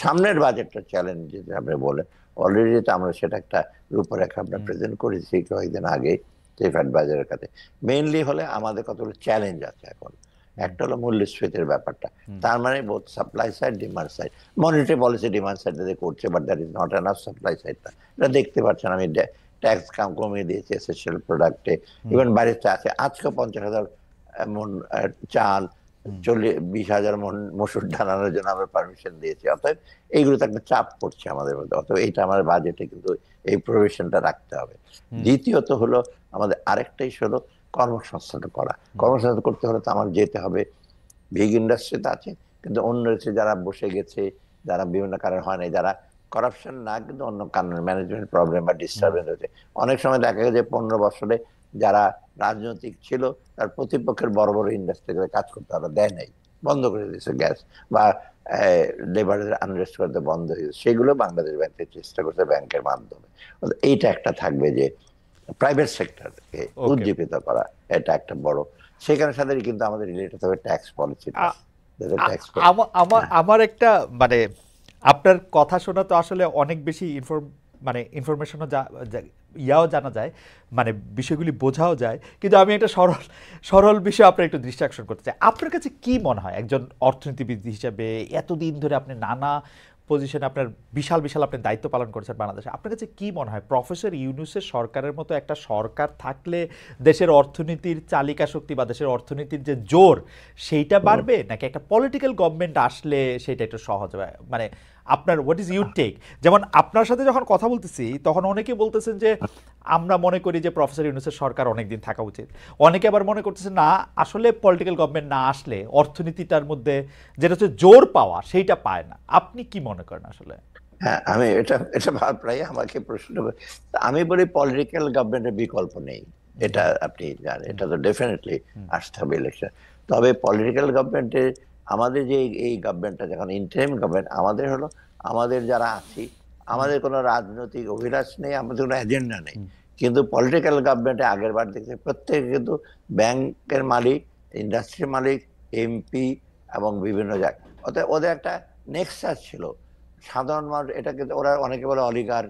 সামনের বাজেটটা চ্যালেঞ্জ যেটা আপনি বলেন, অলরেডি তো আমরা সেটা একটা রূপরেখা আমরা প্রেজেন্ট করেছি কয়েকদিন আগে চিফ অ্যাডভাইজারের কাছে। মেইনলি হলে আমাদের কতগুলো চ্যালেঞ্জ আছে এখন। একটা হলো মূল্যস্ফীতির ব্যাপারটা, তার মানে both supply side, demand side. Monetary policy demand সাইডে করছে, but that is not enough supply সাইডটা। এটা দেখতে পাচ্ছেন, আমি ট্যাক্স কমিয়ে দিয়েছি এসেনশিয়াল প্রোডাক্টে, ইভেন বাইরের আছে আজকে 50,000 মন চাল, 20,000 মন মসুর ঢালানোর জন্য আমরা পারমিশন দিয়েছি। অতএব এইগুলোতে একটা চাপ পড়ছে আমাদের মধ্যে, অতএব এইটা আমার বাজেটে কিন্তু এই প্রভিশনটা রাখতে হবে। দ্বিতীয়ত হলো আমাদের আরেকটা ইস্যু হলো কর্মসংস্থান করা। কর্মসংস্থান করতে হলে তো আমার যেতে হবে, বিগ ইন্ডাস্ট্রিতে আছে, কিন্তু অন্য যারা বসে গেছে, যারা বিভিন্ন কারণে হয় নাই, যারা করাপশন না, কিন্তু অন্য কারণে ম্যানেজমেন্ট প্রবলেম বা ডিস্টারবেন্স হয়েছে। অনেক সময় দেখা গেছে 15 বছরে যারা রাজনৈতিক ছিল, তার প্রতিপক্ষের বড় বড় ইন্ডাস্ট্রিতে কাজ করতে তারা দেয় নাই, বন্ধ করে দিয়েছে গ্যাস, বা লেবারের আনরেস্ট করতে বন্ধ হয়েছে। সেগুলো বাংলাদেশ ব্যাংকের চেষ্টা করছে ব্যাংকের মাধ্যমে। এইটা একটা থাকবে যে প্রাইভেট সেক্টরকে উজ্জীবিত করা, এটা একটা বড়। সেখানে সাথে কিন্তু আমাদের রিলেটেড হবে ট্যাক্স পলিসিটা। আমার একটা মানে আপনার কথা শোনা তো আসলে অনেক বেশি ইনফরমেশনও ইয়াও জানা যায়, মানে বিষয়গুলি বোঝাও যায়, কিন্তু আমি একটা সরল বিষয় আপনার একটু দৃষ্টি আকর্ষণ করতে চাই। আপনার কাছে কি মনে হয় একজন অর্থনীতিবিদ হিসেবে, এতদিন ধরে আপনি নানা পজিশনে আপনার বিশাল বিশাল আপনি দায়িত্ব পালন করেছেন বাংলাদেশে, আপনার কাছে কি মনে হয় প্রফেসর ইউনূসের সরকারের মতো একটা সরকার থাকলে দেশের অর্থনীতির চালিকা শক্তি বা দেশের অর্থনীতির যে জোর সেইটা বাড়বে, নাকি একটা পলিটিক্যাল গভর্নমেন্ট আসলে সেটা একটু সহজ হবে? মানে আপনার হোয়াট ইজ ইউর টেক? যেমন আপনার সাথে যখন কথা বলতেছি তখন অনেকে বলতেছেন যে আমরা মনে করি যে প্রফেসর ইউনূসের সরকার অনেকদিন থাকা উচিত, অনেকে আবার মনে করতেছে না, আসলে পলিটিক্যাল গভর্নমেন্ট না আসলে অর্থনীতিটার মধ্যে যেটা হচ্ছে জোর পাওয়া সেইটা পায় না। আপনি কি মনে করেন আসলে? হ্যাঁ, আমি এটা এটা প্রায় আমাকে প্রশ্ন করে। তা আমি বলি পলিটিক্যাল গভর্নমেন্টের বিকল্প নেই, এটা আপনি জানেন, এটা তো ডেফিনেটলি আসতে হবে ইলেকশন। তবে পলিটিক্যাল গভর্নমেন্টের আমাদের যে এই গভর্নমেন্টটা যখন ইন্টারিম গভর্নমেন্ট, আমাদের হলো আমাদের যারা আছি, আমাদের কোনো রাজনৈতিক অভিলাষ নেই, আমাদের কোনো এজেন্ডা নেই। কিন্তু পলিটিক্যাল গভর্নমেন্টে আগের বার দেখতে প্রত্যেকে কিন্তু ব্যাংকের মালিক, ইন্ডাস্ট্রির মালিক, এমপি এবং বিভিন্ন জায়গায়, অর্থাৎ ওদের একটা নেক্সাস ছিল। সাধারণ মানুষ এটা কিন্তু ওরা অনেকে বলে অলিগার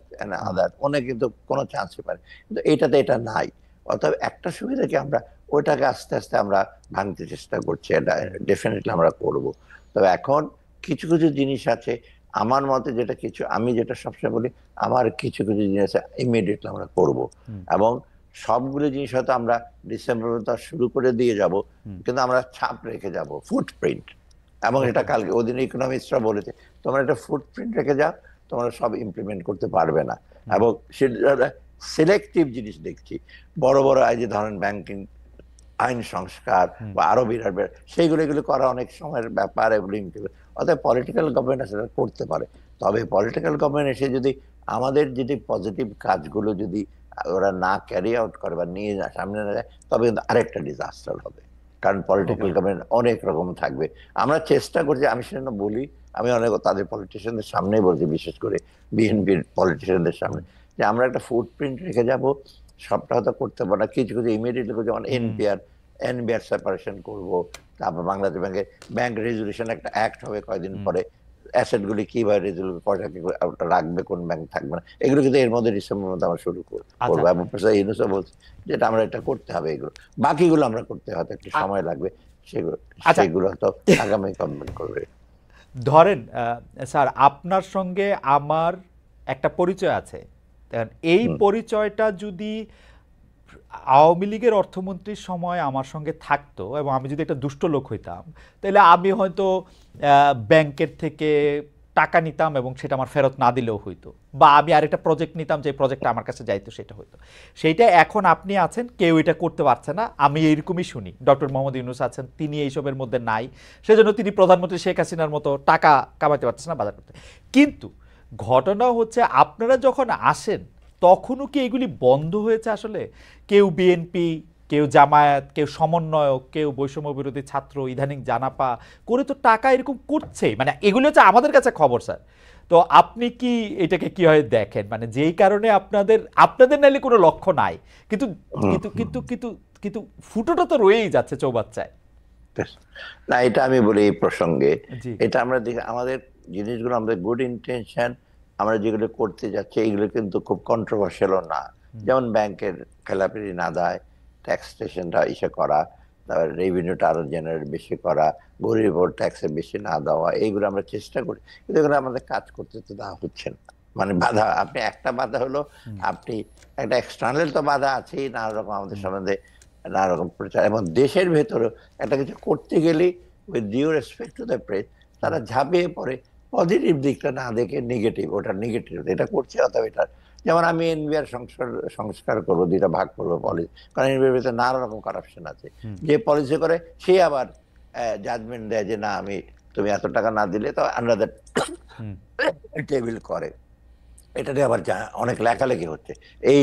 আদার, অনেকে কিন্তু কোনো চান্সই পায়, কিন্তু এটাতে এটা নাই। অর্থাৎ একটা সুবিধা কি, আমরা ওইটাকে আস্তে আস্তে আমরা ভাঙতে চেষ্টা করছি, এটা ডেফিনেটলি আমরা করব। তবে এখন কিছু কিছু জিনিস আছে আমার মতে, যেটা কিছু আমি যেটা সবসময় বলি, আমার কিছু কিছু জিনিস ইমিডিয়েটলি আমরা করব, এবং সবগুলো জিনিস হয়তো আমরা ডিসেম্বর শুরু করে দিয়ে যাব, কিন্তু আমরা ছাপ রেখে যাব, ফুটপ্রিন্ট। এবং এটা কালকে ওদিন ইকোনমিস্টরা বলেছে, তোমরা একটা ফুটপ্রিন্ট রেখে যাও, তোমরা সব ইমপ্লিমেন্ট করতে পারবে না। এবং সেটা সিলেক্টিভ জিনিস দেখছি, বড় বড় এই যে ধরেন ব্যাংকিং আইন সংস্কার বা আরো বিরাট বিরাট সেইগুলো এগুলো করা অনেক সময়ের ব্যাপার, এগুলো অর্থাৎ পলিটিক্যাল গভর্নমেন্ট সেটা করতে পারে। তবে পলিটিক্যাল গভর্নমেন্ট এসে যদি আমাদের যদি পজিটিভ কাজগুলো যদি ওরা না ক্যারি আউট করে বা নিয়ে সামনে না যায়, তবে কিন্তু আরেকটা ডিজাস্টার হবে। কারণ পলিটিক্যাল গভর্নমেন্ট অনেক রকম থাকবে। আমরা চেষ্টা করছি, আমি সেটা বলি, আমি অনেক তাদের পলিটিশিয়ানদের সামনেই বলছি, বিশেষ করে বিএনপির পলিটিশিয়ানদের সামনে, যে আমরা একটা ফুটপ্রিন্ট রেখে যাব। সবটা হয়তো করতে পারবো না, কিছু কিছু ইমিডিয়েটলি করছি, যেমন এনবিআর সেপারেশন করবো, তারপর বাংলাদেশ ব্যাংকের ব্যাংক রেজুলেশন একটা অ্যাক্ট হবে কয়েকদিন পরে, অ্যাসেট গুলি কিভাবে রেজুলেট, পয়সা কি রাখবে, কোন ব্যাংক থাকবে না, এগুলো কিন্তু এর মধ্যে ডিসেম্বর মধ্যে আমরা শুরু করবো। এবং প্রফেসর ইউনূসও বলছে যেটা আমরা এটা করতে হবে, এগুলো বাকিগুলো আমরা করতে হয়তো একটু সময় লাগবে, সেগুলো হয়তো আগামী গভর্নমেন্ট করবে। ধরেন স্যার, আপনার সঙ্গে আমার একটা পরিচয় আছে, এই পরিচয়টা যদি আওয়ামী লীগের অর্থমন্ত্রীর সময় আমার সঙ্গে থাকতো এবং আমি যদি একটা দুষ্ট লোক হইতাম, তাহলে আমি হয়তো ব্যাংকের থেকে টাকা নিতাম এবং সেটা আমার ফেরত না দিলেও হইতো, বা আমি আরেকটা প্রজেক্ট নিতাম, যে প্রজেক্টটা আমার কাছে যাইতো সেটা হইতো। সেইটা এখন আপনি আছেন, কেউ এটা করতে পারছে না, আমি এইরকমই শুনি। ডক্টর মোহাম্মদ ইউনূস আছেন, তিনি এইসবের মধ্যে নাই, সেজন্য তিনি প্রধানমন্ত্রী শেখ হাসিনার মতো টাকা কামাতে পারতেছেন না বাজার করতে। কিন্তু ঘটনা হচ্ছে, আপনারা যখন আসেন তখনও কি এগুলি বন্ধ হয়েছে আসলে? কেউ বিএনপি, কেউ জামায়াত, কেউ সমন্বয়ক, কেউ বৈষম্য বিরোধী ছাত্র, ইদানিং জানাপা করে তো টাকা এরকম করছে, মানে এগুলো হচ্ছে আমাদের কাছে খবর স্যার। তো আপনি কি এটাকে কিভাবে দেখেন? মানে যেই কারণে আপনাদের নাইলে কোনো লক্ষ্য নাই, কিন্তু কিন্তু কিন্তু কিন্তু কিন্তু ফুটোটা তো রয়েই যাচ্ছে চৌবাচ্চায়। না, এটা আমি বলি এই প্রসঙ্গে, এটা আমরা দেখি আমাদের জিনিসগুলো, আমাদের গুড ইন্টেনশন আমরা যেগুলো করতে যাচ্ছি, এগুলো কিন্তু খুব কন্ট্রোভার্সিয়ালও না। যেমন ব্যাংকের খেলাপি না দেয়, ট্যাক্স স্টেশনটা ইসে করা, তারপর রেভিনিউটা আরো জেনারেট বেশি করা, গরিব ট্যাক্সে বেশি না দেওয়া, এইগুলো আমরা চেষ্টা করি, কিন্তু এগুলো আমাদের কাজ করতে তো দেওয়া হচ্ছে না। মানে বাধা, আপনি একটা বাধা হলো, আপনি একটা এক্সটার্নাল তো বাধা আছেই, নানা রকম আমাদের সম্বন্ধে নানা রকম প্রচার, এবং দেশের ভেতরেও একটা কিছু করতে গেলে with due respect to the press, তারা ঝাঁপিয়ে পড়ে পজিটিভ দিকটা না দেখে নেগেটিভ, ওটা নেগেটিভ এটা করছে, অথবা এটা, যেমন আমি এনবিআর সংস্কার করবো, দুইটা ভাগ করবো পলিসি, কারণ এনবিআর ভিতরে নানা রকম কারাপশন আছে। যে পলিসি করে সে আবার জাজমেন্ট দেয় যে না, আমি তুমি এত টাকা না দিলে তো আন্ডার টেবিল করে, এটাতে আবার অনেক লেখালেখি হচ্ছে, এই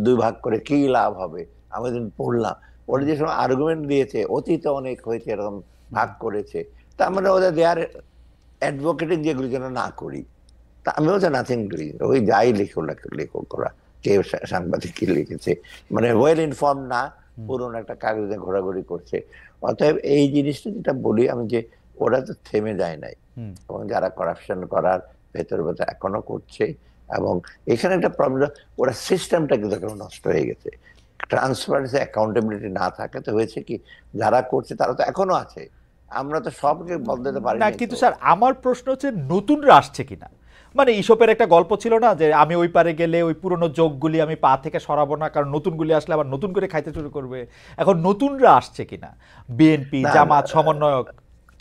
দুই ভাগ করে কি লাভ হবে। আমি দিন পড়লাম, ওরা যে সময় আর্গুমেন্ট দিয়েছে, অতীতে অনেক হয়েছে এরকম ভাগ করেছে, তার মানে ওদের দেয়ার অ্যাডভোকেটিং যেগুলো যেন না করি। তা আমি বলছি নাথিং ডুইং, ওই যাই লেখক ওরা, কেউ সাংবাদিক কি লিখেছে, মানে ওয়েল ইনফর্ম না, পুরোনো একটা কাগজে ঘোরাঘুরি করছে। অতএব এই জিনিসটা যেটা বলি আমি, যে ওরা তো থেমে যায় নাই, এবং যারা করাপশন করার ভেতরে ভেতরে এখনো করছে। এবং এখানে একটা প্রবলেম, ওরা সিস্টেমটা কিন্তু নষ্ট হয়ে গেছে, ট্রান্সপারেন্সি অ্যাকাউন্টেবিলিটি না থাকে তো হয়েছে কি, যারা করছে তারা তো এখনো আছে, আমরা তো সবকে বদলাতে পারি না নাই কিন্তু তো। স্যার আমার প্রশ্ন হচ্ছে নতুনরা আসছে কিনা, মানে ইসপের একটা গল্প ছিল না যে আমি ওই পারে গেলে ওই পুরনো যোগগুলি আমি পা থেকে সরাবো না, কারণ নতুনগুলি আসলে আবার নতুন করে খাইতে শুরু করবে। এখন নতুনরা আসছে কিনা, বিএনপি, না, জামাত, সমন্বয়ক,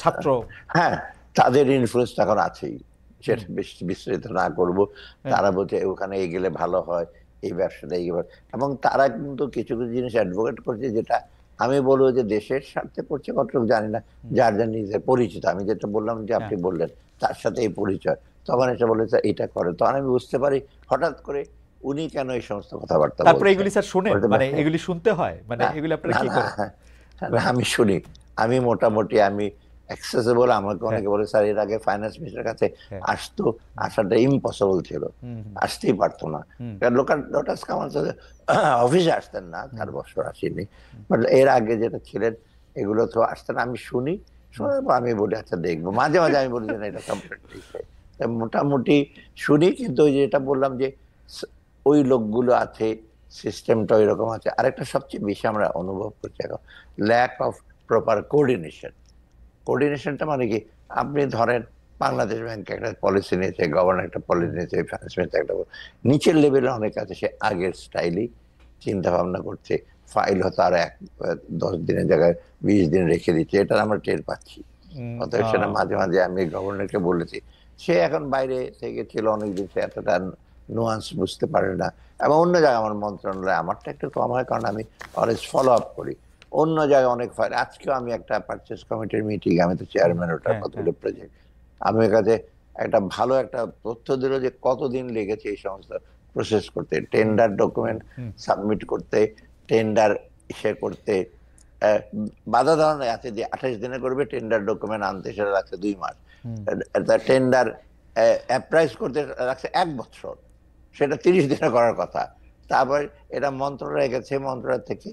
ছাত্র? হ্যাঁ, তাদের ইনফ্লুয়েন্স এখন আছেই, সেটা বেশি বিস্তারিত না করব। হ্যাঁ, তারা বলছে ওখানে গেলে ভালো হয়, এই ব্যবসাটা এগিয়ে, এবং তারা কিন্তু কিছু কিছু জিনিস অ্যাডভোকেট করছে, যেটা আমি বলবো যে দেশের স্বার্থে করছে কতটুকু জানি না। যার যার নিজের পরিচিত, আমি যেটা বললাম যে হ্যাঁ। আপনি বললেন তার সাথে এই পরিচয়, তখন এটা বলেছে এটা করে, তখন আমি বুঝতে পারি হঠাৎ করে উনি কেন এই সমস্ত কথাবার্তা তারপরে বলছেন। এগুলি স্যার শুনেন, বলতে মানে পারেন, এগুলি শুনতে হয়, মানে না এগুলি আপনারা না কি না করেন? না, আমি শুনি, আমি মোটামুটি আমি অ্যাক্সেসিবল। আমাকে হ্যাঁ, অনেকে বলে স্যার এর আগে ফাইন্যান্স মিনিস্টারের কাছে হ্যাঁ। আসতো, আসাটা ইম্পসিবল ছিল, হুম, হুম, আসতেই পারতো না, হুম, কারণ লোকাল লোটাস কামাল অফিসে আসতেন না, হুম, 4 বছর আসেনি। বাট এর আগে যেটা ছিলেন এগুলো তো আসতেন, আমি শুনি, হুম, শোনার পর আমি বলি আচ্ছা দেখবো, মাঝে মাঝে আমি বলি যে না এটা কমপ্লিটলি, মোটামুটি শুনি। কিন্তু ওই যেটা বললাম যে ওই লোকগুলো আছে, সিস্টেমটা ওই রকম আছে। আরেকটা সবচেয়ে বেশি আমরা অনুভব করছি এখন, ল্যাক অফ প্রপার কোঅর্ডিনেশন। কোঅর্ডিনেশনটা মানে কি, আপনি ধরেন বাংলাদেশ ব্যাংক একটা পলিসি নিয়েছে, গভর্নর একটা পলিসি হুম, নিয়েছে, ফাইন্যান্স মিনিস্টার একটা নিচের লেভেলে অনেক আছে, সে আগের স্টাইলই চিন্তা ভাবনা করছে, ফাইল হয়তো আর 10 দিনের জায়গায় 20 দিন রেখে দিচ্ছে, এটা আমরা টের পাচ্ছি। হুম, অতএব সেটা মাঝে মাঝে আমি গভর্নরকে বলেছি, সে এখন বাইরে থেকে ছিল অনেকদিন, সে এতটা নুয়ান্স বুঝতে পারে না। এবং অন্য জায়গায় আমার মন্ত্রণালয় আমারটা একটু কম হয়, কারণ আমি অলওয়েজ ফলো আপ করি। অন্য জায়গায় অনেক ফাইল, আজকেও আমি একটা পারচেস কমিটির মিটিং, আমি তো হুম, চেয়ারম্যান, ওটা হ্যাঁ, হ্যাঁ, কতগুলো প্রজেক্ট, আমি ওর কাছে একটা ভালো একটা তথ্য দিল যে কতদিন লেগেছে এই সমস্ত প্রসেস করতে, হুম, টেন্ডার হুম, ডকুমেন্ট হুম, সাবমিট করতে, টেন্ডার ইসে করতে। আহ, বাধা ধরনের আছে যে 28 দিনে করবে, টেন্ডার ডকুমেন্ট আনতে সেটা লাগছে 2 মাস, হুম, টেন্ডার অ্যাপ্রাইজ করতে লাগছে 1 বছর, সেটা 30 দিনে করার কথা। তারপর এটা মন্ত্রণালয়ে গেছে, মন্ত্রণালয় থেকে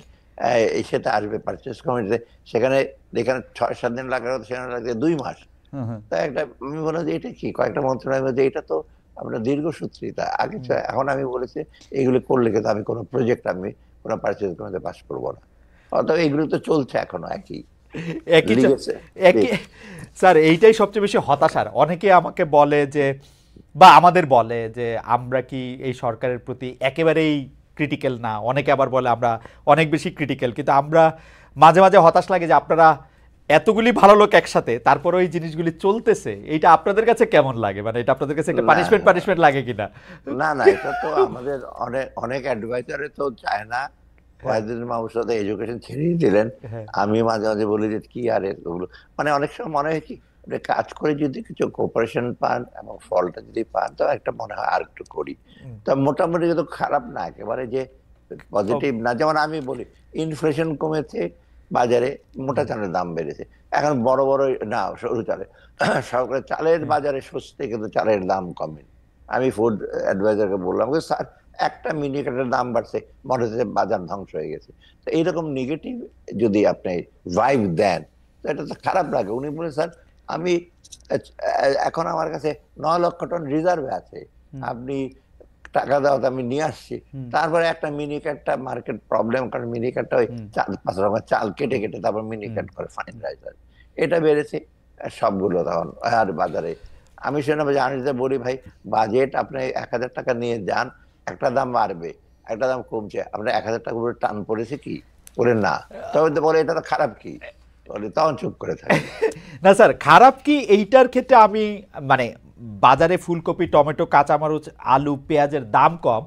সেটা আসবে পারচেস কমিটিতে, সেখানে যেখানে 6-7 দিন লাগার কথা সেখানে লাগছে 2 মাস। হুম, হুম, তাই একটা আমি বললাম যে এটা কি, কয়েকটা মন্ত্রণালয়ের মধ্যে, এটা তো আপনার দীর্ঘসূত্রিতা আগে হুম। এখন আমি বলেছি এগুলো করলে কিন্তু আমি কোনো প্রজেক্ট, আমি কোনো পারচেস কমিটিতে পাস করবো না। অতএব এগুলো তো চলছে এখনো একই একই লিগেছে। একই স্যার, এইটাই সবচেয়ে বেশি হতাশার। অনেকে আমাকে বলে যে, বা আমাদের বলে যে আমরা কি এই সরকারের প্রতি একেবারেই ক্রিটিক্যাল না, অনেকে আবার বলে আমরা অনেক বেশি ক্রিটিক্যাল। কিন্তু আমরা মাঝে মাঝে হতাশ লাগে যে আপনারা এতগুলি ভালো লোক একসাথে, তারপরে ওই জিনিসগুলি চলতেছে, এইটা আপনাদের কাছে কেমন লাগে? মানে এটা আপনাদের কাছে একটা না পানিশমেন্ট পানিশমেন্ট লাগে কিনা? না না, এটা তো আমাদের অনেক অনেক অ্যাডভাইজারে তো চায় না। হ্যাঁ, ওয়াহিদুল মাহমুদ সাহেব এডুকেশন ছেড়েই দিলেন। হ্যাঁ, আমি মাঝে মাঝে বলি যে কি আর এগুলো, মানে অনেক সময় মনে হয় কি, এটা কাজ করে যদি কিছু কোপারেশন পান এবং ফলটা যদি পান, তো একটা মনে হয় আর একটু করি। হুম, তা মোটামুটি কিন্তু খারাপ না, একেবারে যে ও, পজিটিভ না। যেমন আমি বলি ইনফ্লেশন কমেছে, বাজারে মোটা হুম, চালের দাম বেড়েছে, এখন বড় বড় না সরু চালে সরকারের চালের হ্যাঁ, বাজারে সস্তে, কিন্তু চালের দাম কমে। আমি ফুড অ্যাডভাইজারকে বললাম যে স্যার একটা মিনিকেটের দাম বাড়ছে, মনে হচ্ছে বাজার ধ্বংস হয়ে গেছে। তো এইরকম নেগেটিভ যদি আপনি ভাইব দেন, তো এটা তো খারাপ লাগে। উনি বলে স্যার আমি এখন আমার কাছে 9 লক্ষ টন রিজার্ভে আছে, হুম, আপনি টাকা দাও, তো আমি নিয়ে আসছি। হুম, তারপরে একটা মিনিকেটটা মার্কেট প্রবলেম, কারণ মিনিকেটটা ওই হুম, 4-5 রকমের চাল কেটে হুম, কেটে তারপর হুম, মিনিকেট করে ফাইন রাইসার, এটা বেড়েছে। সবগুলো তখন আর বাজারে আমি শুনে জানিতে বলি ভাই, বাজেট আপনি 1,000 টাকা নিয়ে যান, একটা দাম বাড়বে, একটা দাম কমছে, আপনার 1,000 টাকা উপরে টান পড়েছে কি? বলে না। তবে তো বলে এটা তো খারাপ কি, বলে তখন চুপ করে থাকি। না স্যার, খারাপ কি এইটার ক্ষেত্রে আমি, মানে বাজারে ফুলকপি, টমেটো, কাঁচামরিচ, আলু, পেঁয়াজের দাম কম,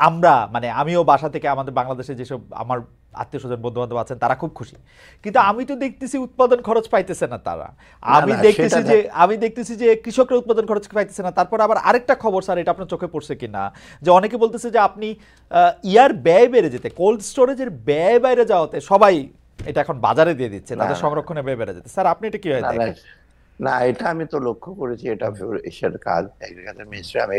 আমরা মানে আমিও বাসা থেকে আমাদের বাংলাদেশে যেসব আমার আত্মীয় স্বজন বন্ধু বান্ধব আছেন তারা খুব খুশি। কিন্তু আমি তো দেখতেছি উৎপাদন খরচ পাইতেছে না তারা। না আমি না সেটা দেখতেছি যে আমি দেখতেছি যে কৃষকরা উৎপাদন খরচ পাইতেছে না। তারপর আবার আরেকটা খবর স্যার, এটা আপনার চোখে পড়ছে কিনা, যে অনেকে বলতেছে যে আপনি ইয়ার ব্যয় বেড়ে যেতে, কোল্ড স্টোরেজের ব্যয় বাইরে যাওয়াতে সবাই এটা এখন বাজারে দিয়ে দিচ্ছে, না তাদের না সংরক্ষণে ব্যয় বেড়ে যেতে। স্যার আপনি এটা কিভাবে না না দেখেন? না, এটা আমি তো লক্ষ্য করেছি, এটা হুম, এশিয়ার কাজ, এগ্রিকালচার মিনিস্ট্রি। আমি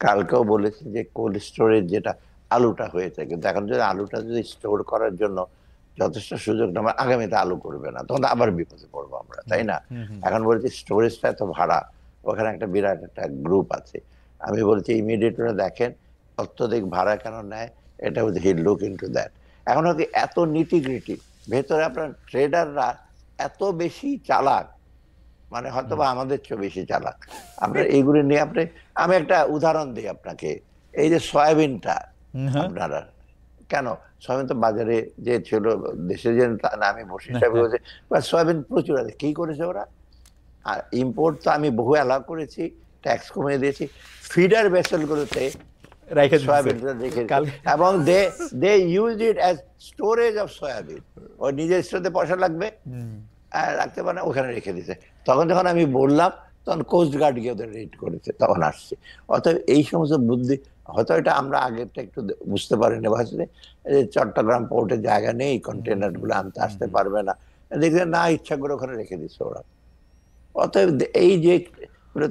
কালকেও বলেছি যে কোল্ড স্টোরেজ যেটা আলুটা হয়েছে, কিন্তু এখন যদি আলুটা যদি স্টোর করার জন্য যথেষ্ট সুযোগ না, আমার আগামীতে আলু করবে না, তখন তো আবার হুম, বিপদে পড়বো আমরা, হুম, তাই না? হুম, হুম, এখন বলছি স্টোরেজটা এত ভাড়া, ওখানে একটা বিরাট একটা গ্রুপ আছে, আমি বলছি ইমিডিয়েট ওরা দেখেন অত্যধিক ভাড়া কেন নেয়, এটা we'll look into that. এখন কি এত নীতি গ্রিটি, ভেতরে আপনার ট্রেডাররা এত বেশি চালাক, মানে হয়তো বা আমাদের চেয়ে বেশি চালাক। আপনার এইগুলি নিয়ে আমি একটা উদাহরণ দিই আপনাকে। এই যে সয়াবিনটা, আপনারা কেন সয়াবিন তো বাজারে যে ছিল, দেশে যে আমি বসে হিসাবে হয়েছে, সয়াবিন প্রচুর আছে, কি করেছে ওরা? আর ইম্পোর্ট তো আমি বহু অ্যালাউ করেছি, ট্যাক্স কমিয়ে দিয়েছি, ফিডার ভেসেল গুলোতে সয়াবিনটা রেখে, এবং they use it as storage of soybean. ওই নিজের স্টোরে পয়সা লাগবে রাখতে পারে, ওখানে রেখে দিতে। তখন যখন আমি বললাম, তখন কোস্ট গার্ড গিয়ে ওদের রেড করেছে, তখন আসছে। অতএব এই সমস্ত বুদ্ধি হয়তো এটা আমরা আগেরটা একটু বুঝতে পারিনি, ভাবছি চট্টগ্রাম পোর্টে জায়গা নেই, কন্টেনার গুলো আসতে পারবে না, দেখবে না ইচ্ছা করে ওখানে রেখে দিচ্ছে ওরা। অতএব এই যে,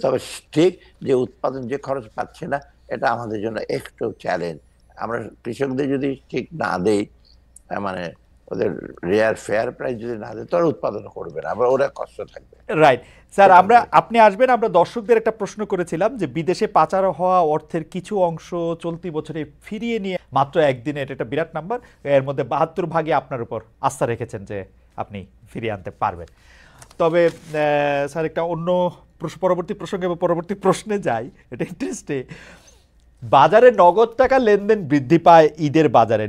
তবে ঠিক যে উৎপাদন যে খরচ পাচ্ছে না, এটা আমাদের জন্য একটু চ্যালেঞ্জ। আমরা কৃষকদের যদি ঠিক না দেই, মানে ওদের ফেয়ার প্রাইস যদি না দেয়, তোরা উৎপাদন করবে না, আবার ওরা কষ্ট থাকবে। রাইট স্যার, আপনি আসবেন, আমরা দর্শকদের একটা প্রশ্ন করেছিলাম যে বিদেশে পাচার হওয়া অর্থের কিছু অংশ চলতি বছরে ফিরিয়ে নিয়ে মাত্র একদিনে, এটা একটা বিরাট নাম্বার, এর মধ্যে ৭২ ভাগে আপনার উপর আস্থা রেখেছেন যে আপনি ফিরিয়ে আনতে পারবেন। তবে স্যার একটা অন্য পরবর্তী প্রসঙ্গে বা পরবর্তী প্রশ্নে যাই, এটা ইন্টারেস্টে। বাজারে নগদ টাকা লেনদেন বৃদ্ধি পায় ঈদের বাজারে,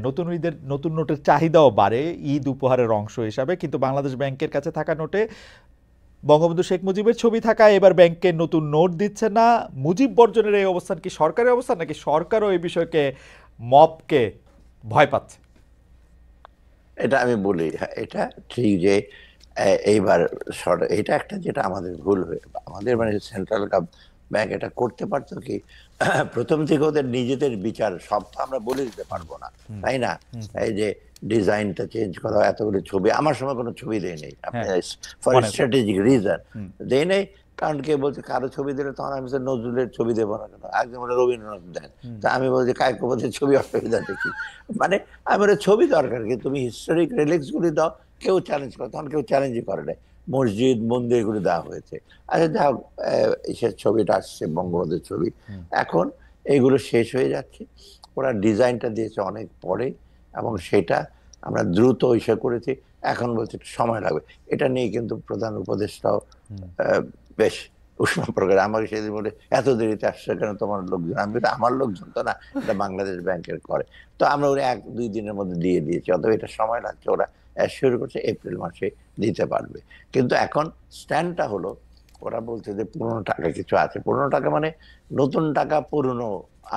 নতুন নোটের চাহিদাও বাড়ে ঈদ উপহারের অংশ হিসাবে, কিন্তু বাংলাদেশ ব্যাংকের কাছে থাকা নোটে বঙ্গবন্ধু শেখ মুজিবের ছবি থাকায় এবার ব্যাংকে নতুন নোট দিচ্ছে না। মুজিব বর্জনের এই অবস্থান কি সরকারের অবস্থান, নাকি সরকারও এই বিষয়কে মবকে ভয় পাচ্ছে? এটা আমি বলি, এটা ঠিক যে এইবার এটা একটা যেটা আমাদের ভুল হয়ে, আমাদের মানে সেন্ট্রাল ব্যাংক এটা করতে পারতো কি, প্রথম থেকে ওদের নিজেদের বিচার সব তো আমরা বলে দিতে পারবো না, তাই না? এই যে ডিজাইনটা চেঞ্জ করা, এতগুলো ছবি, আমার সময় কোনো ছবি দেয় নেই, ফর স্ট্র্যাটেজিক রিজন দেয় নেই। কারণ কে বলছে কারো ছবি দিলে, তখন আমি নজরুলের ছবি দেবো না কেন, একদম রবীন্দ্রনাথ দেন, তা আমি বলছি কায়কোপথের ছবি, অসুবিধা দেখি। মানে আমি ছবি দরকার কি, তুমি হিস্টোরিক রিলিক্স গুলি দাও, কেউ চ্যালেঞ্জ করে, তখন কেউ চ্যালেঞ্জই করে না। মসজিদ মন্দির এগুলো দেওয়া হয়েছে, আচ্ছা যা হোক, সে ছবিটা আসছে বঙ্গবন্ধুর ছবি, এখন এইগুলো শেষ হয়ে যাচ্ছে। ওরা ডিজাইনটা দিয়েছে অনেক পরে, এবং সেটা আমরা দ্রুত ইসে করেছি, এখন বলছে সময় লাগবে। এটা নিয়ে কিন্তু প্রধান উপদেষ্টাও বেশ উষ্ণ প্রকার, আমাকে সেদিন বলে এত দেরিতে আসছে কেন তোমার লোকজন, আমি আমার লোকজন তো না, এটা বাংলাদেশ ব্যাংকের করে। তো আমরা ওরা ১-২ দিনের মধ্যে দিয়ে দিয়েছি, অথবা এটা সময় লাগছে, ওরা অ্যাসিওর করছে এপ্রিল মাসে দিতে পারবে। কিন্তু এখন স্ট্যান্ডটা হলো, ওরা বলছে যে পুরনো টাকা কিছু আছে, পুরনো টাকা মানে নতুন টাকা পুরনো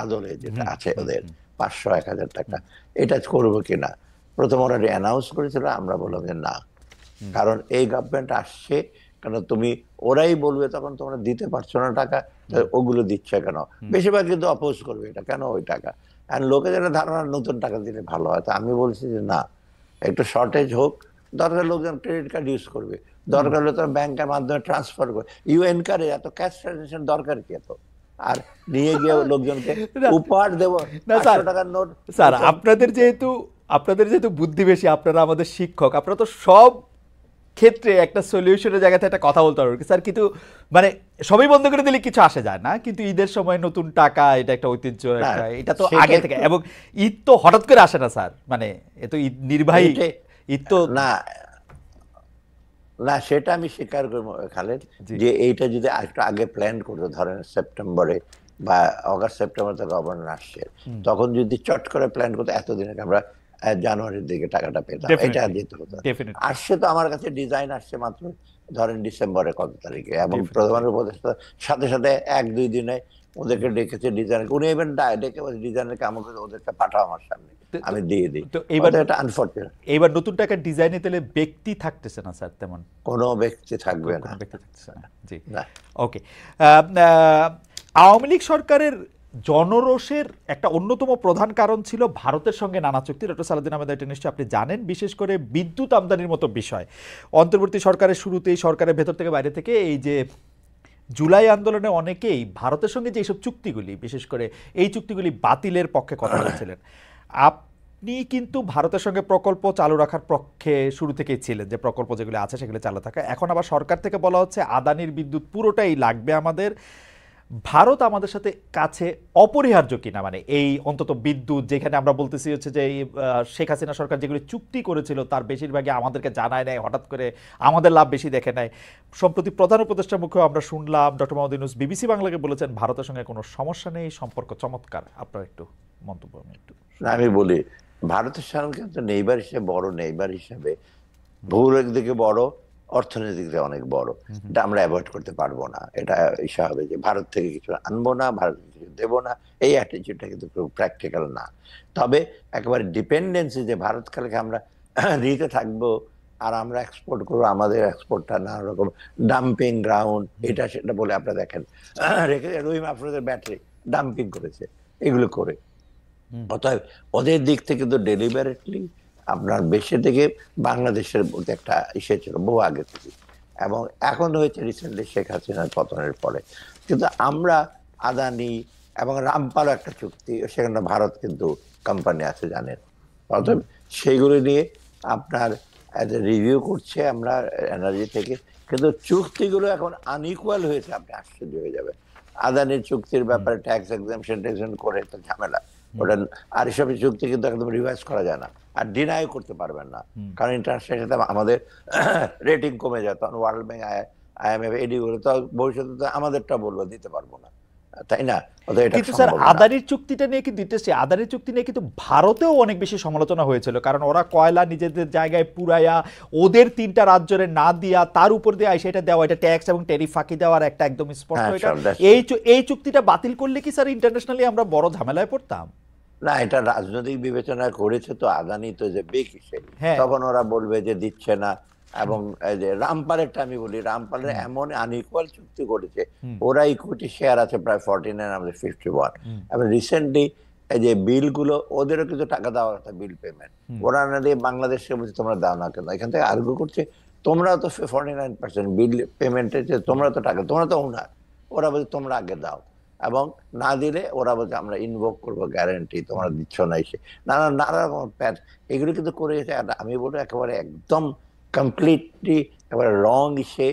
আদলে যেটা আছে ওদের ৫০০-১০০০ টাকা, এটা করবো কিনা। প্রথম ওরা অ্যানাউন্স করেছিল, আমরা বললাম যে না, কারণ এই গভর্নমেন্ট আসছে, কেন তুমি ওরাই বলবে তখন তোমরা দিতে পারছো না টাকা, ওগুলো দিচ্ছে কেন, বেশিরভাগ কিন্তু অপোজ করবে এটা কেন ওই টাকা। আর লোকে যেটা ধারণা নতুন টাকা দিলে ভালো হয়, আমি বলছি যে না, একটু শর্টেজ হোক, দরকার লোকজন ক্রেডিট কার্ড ইউজ করবে, দরকার হলে তোর ব্যাংকের মাধ্যমে ট্রান্সফার করবে, ইউ এনকারেজ, এত ক্যাশ ট্রানজাকশন দরকার কি এত? আর নিয়ে গিয়ে লোকজনকে উপহার দেবো ৫০০ টাকার নোট। স্যার আপনাদের যেহেতু বুদ্ধি বেশি, আপনারা আমাদের শিক্ষক, আপনারা তো সব ক্ষেত্রে একটা সলিউশনের জায়গাতে একটা কথা বলতে পারবেন স্যার, কিন্তু মানে সবই বন্ধ করে দিলে কিছু আসে যায় না, কিন্তু ঈদের সময় নতুন টাকা, এটা একটা ঐতিহ্য, এটা তো আগে থেকে, এবং ঈদ তো হঠাৎ করে আসে না স্যার, মানে এ তো ঈদ নির্বাহী, ঈদ তো না না, সেটা আমি স্বীকার করবো খালেদ, যে এইটা যদি একটু আগে প্ল্যান করতো, ধরেন সেপ্টেম্বরে বা অগাস্ট সেপ্টেম্বর থেকে গভর্নর আসছে, তখন যদি চট করে প্ল্যান করতো, এতদিন আগে আমরা জানুয়ারির দিকে টাকাটা পেতাম, এটা যেতে হতো। আসছে তো আমার কাছে ডিজাইন আসছে মাত্র ধরেন ডিসেম্বরের কত তারিখে, এবং প্রধান উপদেষ্টা সাথে সাথে ১-২ দিনে ওদেরকে ডেকেছে ডিজাইন, উনি ইভেন ডেকে ডিজাইনের কাম করে ওদেরকে পাঠাও আমার সামনে, আমি দিয়ে দিই। তো এটা আনফরচুনেট, এইবার নতুন টাকার ডিজাইনে তাহলে ব্যক্তি থাকতেছে না স্যার, তেমন কোনো ব্যক্তি থাকবে না, ব্যক্তি থাকতেছে না। জি, ওকে। আওয়ামী লীগ সরকারের জনরোষের একটা অন্যতম প্রধান কারণ ছিল ভারতের সঙ্গে নানা চুক্তি। ডক্টর সালাউদ্দিন আহমেদ, এটা নিশ্চয়ই আপনি জানেন, বিশেষ করে বিদ্যুৎ আমদানির মতো বিষয়। অন্তর্বর্তী সরকারের শুরুতেই সরকারের ভেতর থেকে বাইরে থেকে এই যে জুলাই আন্দোলনে অনেকেই ভারতের সঙ্গে যে এইসব চুক্তিগুলি, বিশেষ করে এই চুক্তিগুলি বাতিলের পক্ষে কথা বলছিলেন। আপনি কিন্তু ভারতের সঙ্গে প্রকল্প চালু রাখার পক্ষে শুরু থেকেই ছিলেন, যে প্রকল্প যেগুলো আছে সেগুলো চালু থাকা। এখন আবার সরকার থেকে বলা হচ্ছে আদানির বিদ্যুৎ পুরোটাই লাগবে আমাদের, ভারত আমাদের সাথে কাছে অপরিহার্য কিনা, মানে এই অন্তত বিদ্যুৎ, যেখানে আমরা বলতেছি হচ্ছে যে এই শেখ হাসিনা সরকার যেগুলি চুক্তি করেছিল তার বেশিরভাগই আমাদেরকে জানায় নেয়, হঠাৎ করে আমাদের লাভ বেশি দেখে নেয়। সম্প্রতি প্রধান উপদেষ্টার মুখেও আমরা শুনলাম, ডক্টর মোহাম্মদ ইউনূস বিবিসি বাংলাকে বলেছেন ভারতের সঙ্গে কোনো সমস্যা নেই, সম্পর্ক চমৎকার। আপনার একটু মন্তব্য আমি একটু। আমি বলি, ভারতের সঙ্গে কিন্তু নেইবার হিসেবে বড় নেইবার হিসেবে ভৌগোলিক দিকে বড়, অর্থনৈতিক দিকে অনেক বড়। এটা আমরা অ্যাভয়েড করতে পারবো না। এটা ইচ্ছা হবে যে ভারত থেকে কিছু আনবো না, ভারত থেকে কিছু দেবো না, এই অ্যাটিচিউডটা কিন্তু খুব প্র্যাকটিক্যাল না। তবে একেবারে ডিপেন্ডেন্সি যে ভারত কালকে আমরা নিতে থাকবো আর আমরা এক্সপোর্ট করবো, আমাদের এক্সপোর্টটা নানা রকম ডাম্পিং গ্রাউন্ড এটা সেটা বলে আপনারা দেখেন রেখে রহিম আফরোজের ব্যাটারি ডাম্পিং করেছে, এগুলো করে। অতএব ওদের দিক থেকে তো ডেলিভারেটলি আপনার বেশি থেকে বাংলাদেশের মধ্যে একটা ইসে ছিল বহু আগে থেকে, এবং এখন হয়েছে রিসেন্টলি শেখ হাসিনার পতনের পরে। কিন্তু আমরা আদানি এবং রামপালও একটা চুক্তি, সেখানে ভারত কিন্তু কোম্পানি আছে জানেন। অতএব সেইগুলো নিয়ে আপনার রিভিউ করছে আমরা এনার্জি থেকে, কিন্তু চুক্তিগুলো এখন আনইকুয়াল হয়েছে, আপনি আশ্চর্য হয়ে যাবেন। আদানির চুক্তির ব্যাপারে ট্যাক্স এক্সাম্পশন করে তো ঝামেলা ওটা, আর এসব চুক্তি কিন্তু একদম রিভাইজ করা যায় না, আর ডিনাই করতে পারবেন না, কারণ ইন্টারন্যাশনাল সাথে আমাদের রেটিং কমে যায়, তখন ওয়ার্ল্ড ব্যাংক IMF এডি গুলো তো ভবিষ্যতে তো আমাদেরটা বলবো দিতে পারবো না, তাই না? কিন্তু স্যার আদানির চুক্তিটা নিয়ে কিন্তু ইন্টারেস্টিং, আদানির চুক্তি নিয়ে কিন্তু ভারতেও অনেক বেশি সমালোচনা হয়েছিল, কারণ ওরা কয়লা নিজেদের জায়গায় পুরাইয়া ওদের 3টা রাজ্যের না দিয়া তার উপর দিয়ে সেটা দেওয়া, এটা ট্যাক্স এবং ট্যারিফ ফাঁকি দেওয়ার একটা একদম স্পষ্ট। এই চুক্তিটা বাতিল করলে কি স্যার ইন্টারন্যাশনালি আমরা বড় ঝামেলায় পড়তাম? না, এটা রাজনৈতিক বিবেচনা করেছে তো, আদানি তো যে বেকিসে, তখন ওরা বলবে যে দিচ্ছে না। এবং এই যে রামপালেরটা আমি বলি, রামপালের এমন আনইকুয়াল চুক্তি করেছে, ওরা ইকুইটি শেয়ার আছে প্রায় 49, আমাদের 51। এবং রিসেন্টলি এই যে বিলগুলো ওদেরও কিছু টাকা দেওয়া কথা, বিল পেমেন্ট ওরা না দিয়ে বাংলাদেশকে বলছে তোমরা দাও না কেন, এখান থেকে আর্গু করছে তোমরা তো 49% বিল পেমেন্টের, তোমরা তো টাকা, তোমরা তো ওনার, ওরা বলছে তোমরা আগে দাও, এবং না দিলে ওরা বলছে আমরা ইনভোক করবো গ্যারান্টি, তোমরা দিচ্ছ না, এসে নানা নানা রকম প্যাচ এগুলো কিন্তু করে গেছে। আমি বলবো একেবারে একদম কমপ্লিটলি একেবারে রং ইসে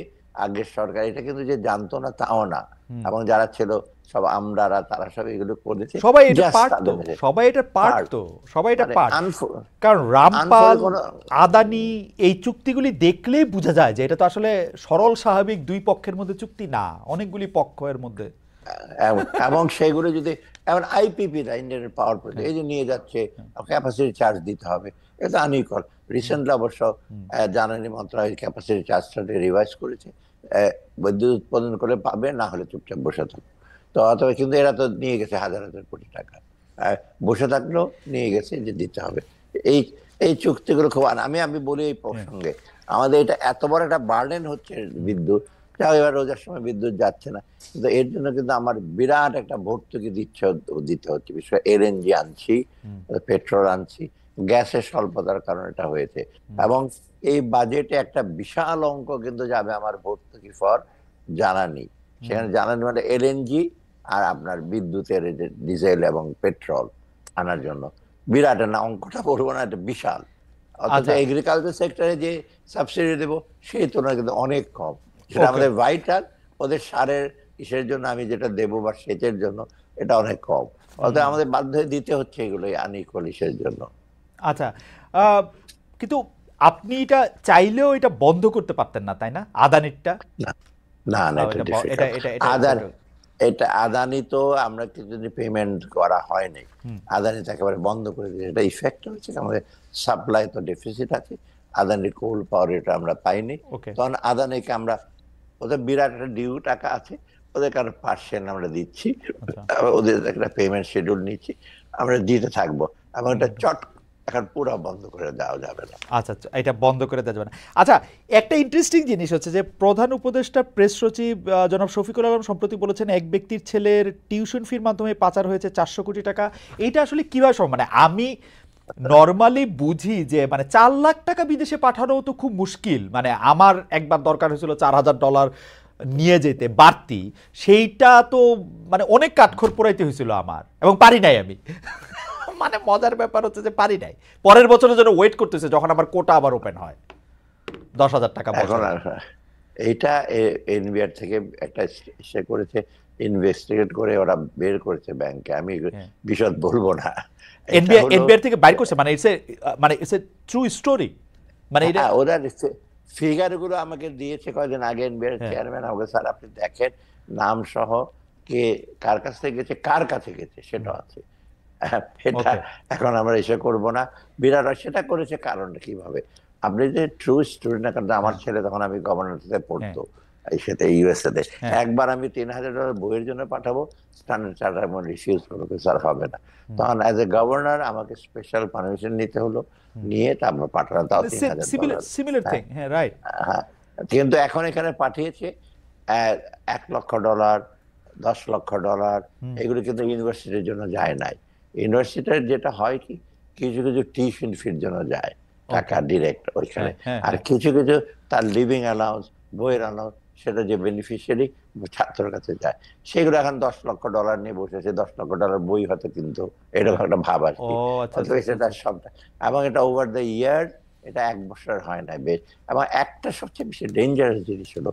আগের সরকার, এটা কিন্তু যে জানতো না তাও না, এবং যারা ছিল সব আমরারা তারা সব এগুলো করেছে, সবাই এটা পার্ট তো, সবাই এটা পার্ট তো, সবাই এটা পার্ট। কারণ রামপাল, আদানি এই চুক্তিগুলি দেখলেই বোঝা যায় যে এটা তো আসলে সরল স্বাভাবিক দুই পক্ষের মধ্যে চুক্তি না, অনেকগুলি পক্ষের মধ্যে। এবং সেগুলো যদি এমন আইপিপি রা ইন্ডিয়ান পাওয়ার প্রজেক্ট এই যে নিয়ে যাচ্ছে, ক্যাপাসিটি চার্জ দিতে হবে, এটা আনইকুয়াল। রিসেন্টলি অবশ্য জ্বালানি মন্ত্রণালয় ক্যাপাসিটি চার্জটা রিভাইজ করেছে, বিদ্যুৎ উৎপাদন করে পাবে, না হলে চুপচাপ বসে থাকবে। তো অথবা কিন্তু এরা তো নিয়ে গেছে হাজার হাজার কোটি টাকা, বসে থাকলেও নিয়ে গেছে যে দিতে হবে। এই এই চুক্তিগুলো খুব, আমি বলি এই প্রসঙ্গে আমাদের এটা এত বড় একটা বার্ডেন হচ্ছে বিদ্যুৎ, এবার রোজার সময় বিদ্যুৎ যাচ্ছে না, কিন্তু এর জন্য কিন্তু আমার বিরাট একটা ভর্তুকি দিতে হচ্ছে। বিশেষ করে এলএনজি আনছি, পেট্রোল আনছি, গ্যাসের স্বল্পতার কারণে এটা হয়েছে। এবং এই বাজেটে একটা বিশাল অঙ্ক কিন্তু যাবে আমার ভর্তুকি ফর জ্বালানি, সেখানে জ্বালানি মানে এলএনজি আর আপনার বিদ্যুতের ডিজেল এবং পেট্রোল আনার জন্য বিরাট না, অঙ্কটা বলবো না, এটা বিশাল। অথচ এগ্রিকালচার সেক্টরে যে সাবসিডি দেবো সেই তুলনায় কিন্তু অনেক কম, সেটা আমাদের ভাইটাল, ওদের সারের ইসের জন্য আমি যেটা দেবো বা সেচের জন্য এটা অনেক কম, অতএব আমাদের বাধ্য হয়ে দিতে হচ্ছে এগুলো আনইকুয়াল ইসের জন্য। আচ্ছা, কিন্তু আপনি এটা চাইলেও এটা বন্ধ করতে পারতেন না, তাই না? আদানিরটা না না, এটা আদানি তো আমরা কিছুদিন পেমেন্ট করা হয়নি, আদানি তো একেবারে বন্ধ করে দিয়েছে। এটা ইফেক্ট হচ্ছে আমাদের সাপ্লাই তো ডেফিসিট আছে, আদানির কোল পাওয়ার এটা আমরা পাইনি, তখন আদানিকে আমরা, ওদের বিরাট একটা ডিউ টাকা আছে, ওদের কারো পার্সেন্ট আমরা দিচ্ছি, ওদের একটা পেমেন্ট শিডিউল নিচ্ছি, আমরা দিতে থাকবো, এবং এটা চট এখন পুরো বন্ধ করে দেওয়া যাবে না। আচ্ছা, এটা বন্ধ করে দেওয়া যাবে না। আচ্ছা, একটা ইন্টারেস্টিং জিনিস হচ্ছে যে প্রধান উপদেষ্টা প্রেস সচিব জনাব শফিকুল আলম সম্প্রতি বলেছেন এক ব্যক্তির ছেলের টিউশন ফির মাধ্যমে পাচার হয়েছে 400 কোটি টাকা। এইটা আসলে কিভাবে সম্ভব? মানে আমি নর্মালি বুঝি যে মানে 4 লাখ টাকা বিদেশে পাঠানো তো খুব মুশকিল, মানে আমার একবার দরকার হয়েছিল $4000 নিয়ে যেতে বাড়তি, সেইটা তো মানে অনেক কাঠখড় পোড়াইতে হয়েছিল আমার, এবং পারি নাই আমি। মানে মজার ব্যাপার হচ্ছে যে পারি নাই, পরের বছরের জন্য ওয়েট করতেছে যখন আমার কোটা আবার ওপেন হয় 10,000 টাকা। এইটা এনবিআর থেকে একটা সে করেছে, ইনভেস্টিগেট করে ওরা বের করেছে ব্যাংকে, আমি হ্যাঁ, বিশদ বলবো না। এটা এনবিআই হলো, এনবিআর থেকে বাইর করছে, মানে ইটস এ ট্রু স্টোরি, মানে এটা। হ্যাঁ, ওরা ফিগার গুলো আমাকে দিয়েছে কয়েকদিন আগে এনবিআর হ্যাঁ, চেয়ারম্যান, আমাকে স্যার আপনি দেখেন নাম সহ কে কার কাছ থেকে গেছে, কার কাছে গেছে সেটা আছে। এটা ওকে, এখন আমরা এসে করব না। বিরাট সেটা করেছে কারণটা কিভাবে, আপনি যে ট্রু স্টোরি না, কারণ আমার হ্যাঁ, ছেলে তখন আমি গভর্নমেন্টে হ্যাঁ, পড়তো এই সাথে ইউএসএ তে, হ্যাঁ, একবার আমি $3,000 বইয়ের জন্য পাঠাবো, স্ট্যান্ডার্ড চার্টার এমন রিফিউজ করবো, স্যার হবে না। হুম, তখন অ্যাজ এ গভর্নর আমাকে স্পেশাল পারমিশন নিতে হলো, হুম, নিয়ে তারপর পাঠানো, তাও সিমিলার $3,000। সিমিলার থিং, হ্যাঁ, রাইট। হ্যাঁ, কিন্তু এখন এখানে পাঠিয়েছে $1 লক্ষ, $10 লক্ষ, হুম, এগুলো কিন্তু ইউনিভার্সিটির জন্য যায় নাই। ইউনিভার্সিটির যেটা হয় কি, কিছু কিছু টিউশন ফির জন্য যায় টাকা ওকে, ডিরেক্ট ওইখানে, হ্যাঁ, হ্যাঁ, আর হ্যাঁ, কিছু কিছু তার লিভিং অ্যালাউন্স, বইয়ের অ্যালাউন্স, সেটা যে বেনিফিশিয়ারি ছাত্রের কাছে যায়, সেগুলো এখন $10 লক্ষ নিয়ে বসেছে। $10 লক্ষ বই হয়তো, কিন্তু এরকম হ্যাঁ, একটা ভাব আর ও কি। আচ্ছা অথবা আচ্ছা আচ্ছা সেটা আচ্ছা, সবটা, এবং এটা ওভার দ্য ইয়ার, এটা 1 বছর হয় না বেশ। এবং একটা সবচেয়ে বেশি ডেঞ্জারাস জিনিস হলো,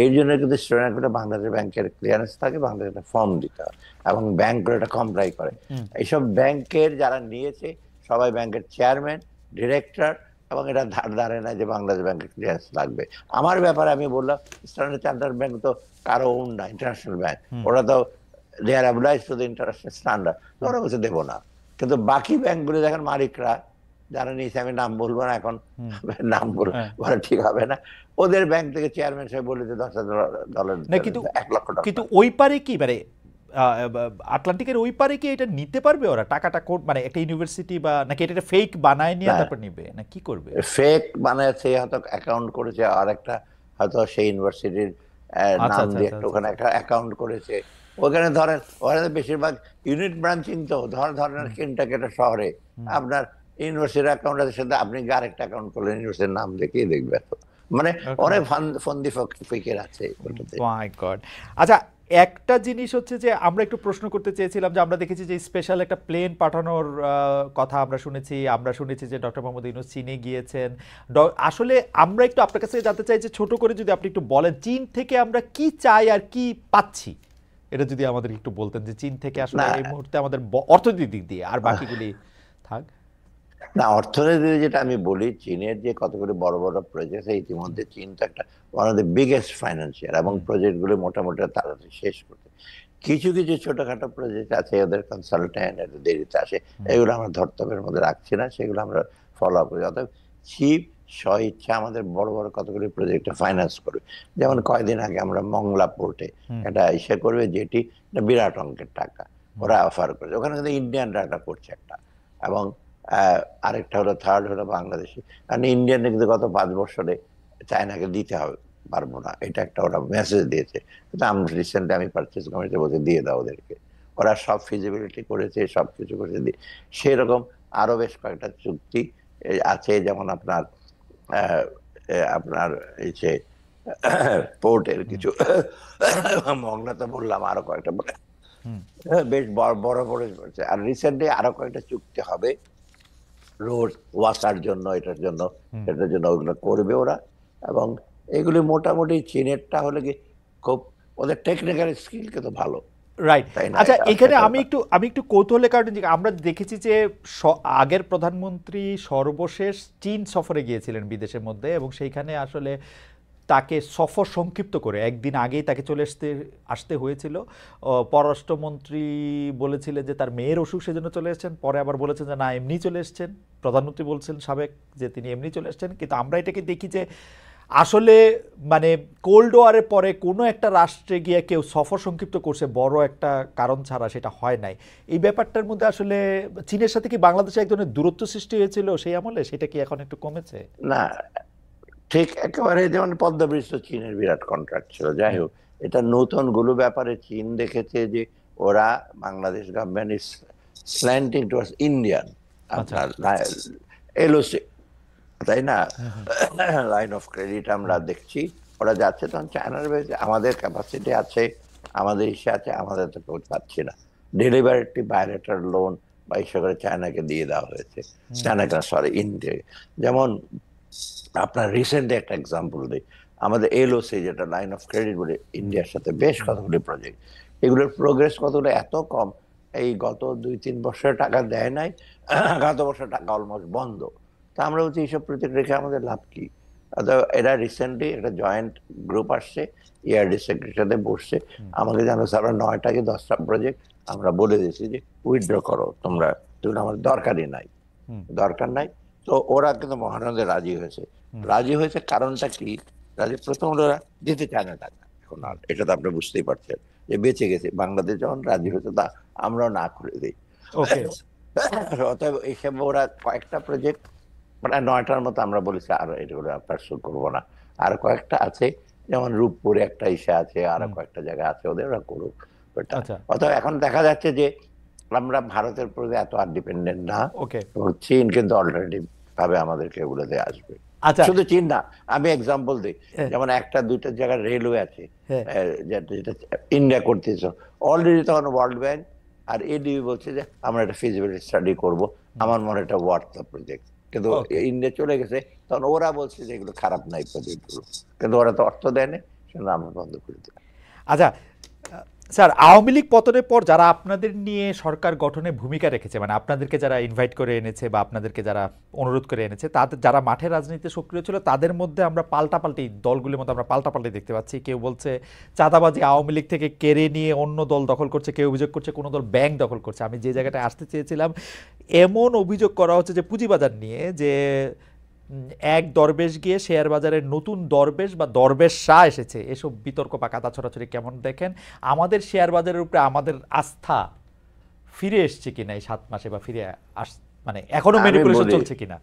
এই জন্য কিন্তু স্টুডেন্টগুলো বাংলাদেশ ব্যাংকের ক্লিয়ারেন্স থাকে, বাংলাদেশ একটা ফর্ম দিতে হয়, এবং ব্যাংকগুলো এটা কমপ্লাই করে। হুম, এইসব ব্যাংকের যারা নিয়েছে সবাই ব্যাংকের চেয়ারম্যান, ডিরেক্টর, এবং এটা ধার ধারে না যে বাংলাদেশ ব্যাংকের ক্লিয়ারেন্স লাগবে। আমার ব্যাপারে আমি বললাম, স্ট্যান্ডার্ড চার্টার্ড ব্যাংক তো কারো ওন না, ইন্টারন্যাশনাল ব্যাংক, হুম, ওরা তো they are obliged to the international standard, hmm, ওরা বলছে দেবো না। কিন্তু বাকি ব্যাংকগুলো দেখেন মালিকরা যারা নিয়েছে, আমি নাম বলবো না এখন, হুম, নাম হ্যাঁ, বলা ঠিক হবে না, ওদের ব্যাংক থেকে চেয়ারম্যান সাহেব বলেছে $10,000 না দিতে হবে, কিন্তু $1 লক্ষ। ওই পারে কি মানে আটলান্টিকের ওই পারে কি এটা নিতে পারবে ওরা টাকাটা, মানে একটা ইউনিভার্সিটি, বা নাকি এটা ফেক বানায় নিয়ে না, তারপর নিবে, না কি করবে? ফেক বানাচ্ছে, হয়তো অ্যাকাউন্ট করেছে, আর একটা হয়তো সেই ইউনিভার্সিটির আচ্ছা নাম আচ্ছা দিয়ে আচ্ছা একটা আচ্ছা ওখানে আচ্ছা, একটা অ্যাকাউন্ট করেছে। ওখানে ধরেন ওখানে তো বেশিরভাগ ইউনিট ব্রাঞ্চিং, তো ধরেন হুম, কিনটাকে শহরে হুম, আপনার ইউনিভার্সিটির অ্যাকাউন্টের সাথে আপনি আরেকটা অ্যাকাউন্ট করলেন, ইউনিভার্সিটির নাম দেখিয়ে দেখবে তো, মানে ওকে, অনেক ফন্দি ফিকের আছে ওটাতে। মাই গড। আচ্ছা, একটা জিনিস হচ্ছে যে আমরা একটু প্রশ্ন করতে চেয়েছিলাম, যে আমরা দেখেছি যে স্পেশাল একটা প্লেন পাঠানোর কথা আমরা শুনেছি যে ডক্টর মোহাম্মদ ইউনূস চীনে গিয়েছেন। আসলে আমরা একটু আপনার কাছে জানতে চাই যে ছোট করে যদি আপনি একটু বলেন, চীন থেকে আমরা কি চাই আর কি পাচ্ছি, এটা যদি আমাদের একটু বলতেন, যে চীন থেকে আসলে না, এই মুহূর্তে আমাদের অর্থনৈতিক দিক দিয়ে, আর বাকিগুলি থাক। না, অর্থনীতিতে যেটা আমি বলি, চীনের যে কতগুলি বড় বড় প্রজেক্ট, ইতিমধ্যে চীন তো একটা one of the biggest financial, এবং হুম, প্রজেক্ট গুলো মোটামুটি তাড়াতাড়ি শেষ করতে। কিছু কিছু ছোটখাটো প্রজেক্ট আছে, ওদের কনসালটেন্ট একটু দেরিতে আসে, হুম, এগুলো আমরা ধর্তব্যের মধ্যে রাখছি না, সেগুলো আমরা ফলো আপ করি। অতএব চিফ স্ব ইচ্ছা আমাদের বড় বড় কতগুলি প্রজেক্ট ফাইন্যান্স করবে। যেমন হুম, কয়দিন আগে আমরা মংলা পোর্টে হুম, একটা ইসে করবে, যেটি একটা বিরাট অঙ্কের টাকা হুম, ওরা অফার করেছে, ওখানে কিন্তু ইন্ডিয়ান ডাটা করছে একটা, এবং আরেকটা হলো, থার্ড হলো বাংলাদেশি। কারণ ইন্ডিয়ান কিন্তু গত 5 বছরে চায়নাকে দিতে হবে, পারবো না, এটা একটা ওরা মেসেজ দিয়েছে। কিন্তু আমি রিসেন্টলি আমি পারচেজ কমিটি বলতে দিয়ে দাও ওদেরকে, ওরা সব ফিজিবিলিটি করেছে, সবকিছু করেছে সেরকম আরো বেশ কয়েকটা চুক্তি আছে, যেমন আপনার আপনার এই যে পোর্টের হুম, কিছু মংলা তো বললাম, আরো কয়েকটা হুম, বেশ বড় বড় বড় হচ্ছে। আর রিসেন্টলি আরো কয়েকটা চুক্তি হবে রোড ওয়াসার জন্য, এটার জন্য, হুম, সেটার জন্য, ওগুলো করবে ওরা। এবং এগুলি মোটামুটি চীনেরটা হলে কি, খুব ওদের টেকনিক্যাল স্কিল কিন্তু ভালো, রাইট। তাই না, আচ্ছা, এটা এখানে একটা আমি ব্যাপার। একটু কৌতূহলের কারণে আমরা দেখেছি যে আগের প্রধানমন্ত্রী সর্বশেষ চীন সফরে গিয়েছিলেন বিদেশের মধ্যে, এবং সেইখানে আসলে তাকে সফর সংক্ষিপ্ত করে একদিন আগেই তাকে চলে আসতে হয়েছিল। পররাষ্ট্রমন্ত্রী বলেছিলেন যে তার মেয়ের অসুখ, সেজন্য চলে এসেছেন, পরে আবার বলেছেন যে না, এমনি চলে এসেছেন। প্রধানমন্ত্রী বলছেন সাবেক যে তিনি এমনি চলে এসেছেন, কিন্তু আমরা এটাকে দেখি যে আসলে মানে কোল্ড ওয়ারের পরে কোনো একটা রাষ্ট্রে গিয়ে কেউ সফর সংক্ষিপ্ত করছে বড় একটা কারণ ছাড়া, সেটা হয় নাই। এই ব্যাপারটার মধ্যে আসলে চীনের সাথে কি বাংলাদেশে এক ধরনের দূরত্ব সৃষ্টি হয়েছিল সেই আমলে, সেটা কি এখন একটু কমেছে? না, ঠিক একেবারে, যেমন পদ্মা ব্রিজ তো চীনের বিরাট কন্ট্রাক্ট ছিল, যাই হ্যাঁ, হোক, এটা নতুন গুলো ব্যাপারে চীন দেখেছে যে ওরা, Bangladesh government is slanting towards Indian আচ্ছা, আপনার এলওসি, তাই না, হুম, হুম, লাইন অফ ক্রেডিট আমরা হুম, দেখছি ওরা যাচ্ছে, তখন চায়নার বেশি আমাদের ক্যাপাসিটি আছে, আমাদের ইসে আছে, আমাদের তো কেউ পাচ্ছি না। ডেলিভারি বায়োলেটার লোন বা ইসে করে চায়নাকে দিয়ে দেওয়া হয়েছে, হুম, চায়নাকে সরি ইন্ডিয়াকে। যেমন আপনার রিসেন্ট একটা এক্সাম্পল দিই, আমাদের এলওসি যেটা লাইন অফ ক্রেডিট বলে, ইন্ডিয়ার সাথে বেশ হুম, কতগুলি প্রজেক্ট, এগুলোর প্রোগ্রেস কতটা এত কম, এই গত 2-3 বছরে টাকা দেয় নাই, গত বছর টাকা অলমোস্ট বন্ধ। তা আমরা বলছি এইসব প্রজেক্ট রেখে আমাদের লাভ কি? এরা রিসেন্টলি একটা জয়েন্ট গ্রুপ আসছে, ইআরডি সেক্রেটারির সাথে বসছে, আমাকে জানাচ্ছে আমরা 9টা কি 10টা প্রজেক্ট আমরা বলে দিয়েছি যে উইথড্র করো তোমরা, যেগুলো আমাদের দরকারই নাই, দরকার নাই। তো ওরা কিন্তু মহানন্দে রাজি হয়েছে। রাজি হয়েছে কারণটা কি? প্রথম ওরা দিতে চায় না টাকা এখন, আর এটা তো আপনি বুঝতেই পারছেন যে বেঁচে গেছে বাংলাদেশ যখন রাজি হয়েছে, তা আমরাও না করে দিই। অতএব এইসব ওরা কয়েকটা প্রজেক্ট, মানে 9টার মতো আমরা বলেছি আর এগুলো পার্সু করবো না, আর কয়েকটা আছে, যেমন রূপপুরে একটা ইসে আছে, আর কয়েকটা জায়গা আছে, ওদের ওরা করুক ওটা। অতএব এখন দেখা যাচ্ছে যে আমরা ভারতের প্রতি এত আর ডিপেন্ডেন্ট না, চীন কিন্তু অল্টারনেটিভ ভাবে আমাদেরকে এগুলোতে আসবে। শুধু চীন না, আমি এক্সাম্পল দিই, যেমন 1-2টা জায়গায় রেলওয়ে আছে যেটা ইন্ডিয়া করতেছে অলরেডি, তখন ওয়ার্ল্ড ব্যাংক আর এডিবি বলছে যে আমরা একটা ফিজিবিলিটি স্টাডি করব, আমার মনে এটা ওয়ার্থ দ্য প্রজেক্ট, কিন্তু ইন্ডিয়া চলে গেছে, তখন ওরা বলছে যে এগুলো খারাপ নাই প্রজেক্টগুলো, কিন্তু ওরা তো অর্থ দেয় না, সেটা আমরা বন্ধ করে দিই। আচ্ছা স্যার, আওয়ামী লীগ পতনের পর যারা আপনাদের নিয়ে সরকার গঠনে ভূমিকা রেখেছে, মানে আপনাদেরকে যারা ইনভাইট করে এনেছে বা আপনাদেরকে যারা অনুরোধ করে এনেছে, তাদের যারা মাঠে রাজনীতিতে সক্রিয় ছিল, তাদের মধ্যে আমরা পাল্টাপাল্টি দলগুলির মধ্যে আমরা পাল্টাপাল্টি দেখতে পাচ্ছি। কেউ বলছে চাঁদাবাজি আওয়ামী লীগ থেকে কেড়ে নিয়ে অন্য দল দখল করছে, কেউ অভিযোগ করছে কোনো দল ব্যাংক দখল করছে। আমি যে জায়গাটায় আসতে চেয়েছিলাম, এমন অভিযোগ করা হচ্ছে যে পুঁজিবাজার নিয়ে, যে এক দরবেশ গিয়ে শেয়ার বাজারে নতুন দরবেশ বা দরবেশ শাহ এসেছে, এসব বিতর্ক বা কাদা ছড়াছড়ি কেমন দেখেন? আমাদের শেয়ার বাজারের উপরে আমাদের আস্থা ফিরে এসছে কিনা এই 7 মাসে, বা ফিরে মানে এখনো ম্যানিপুলেশন চলছে কিনা?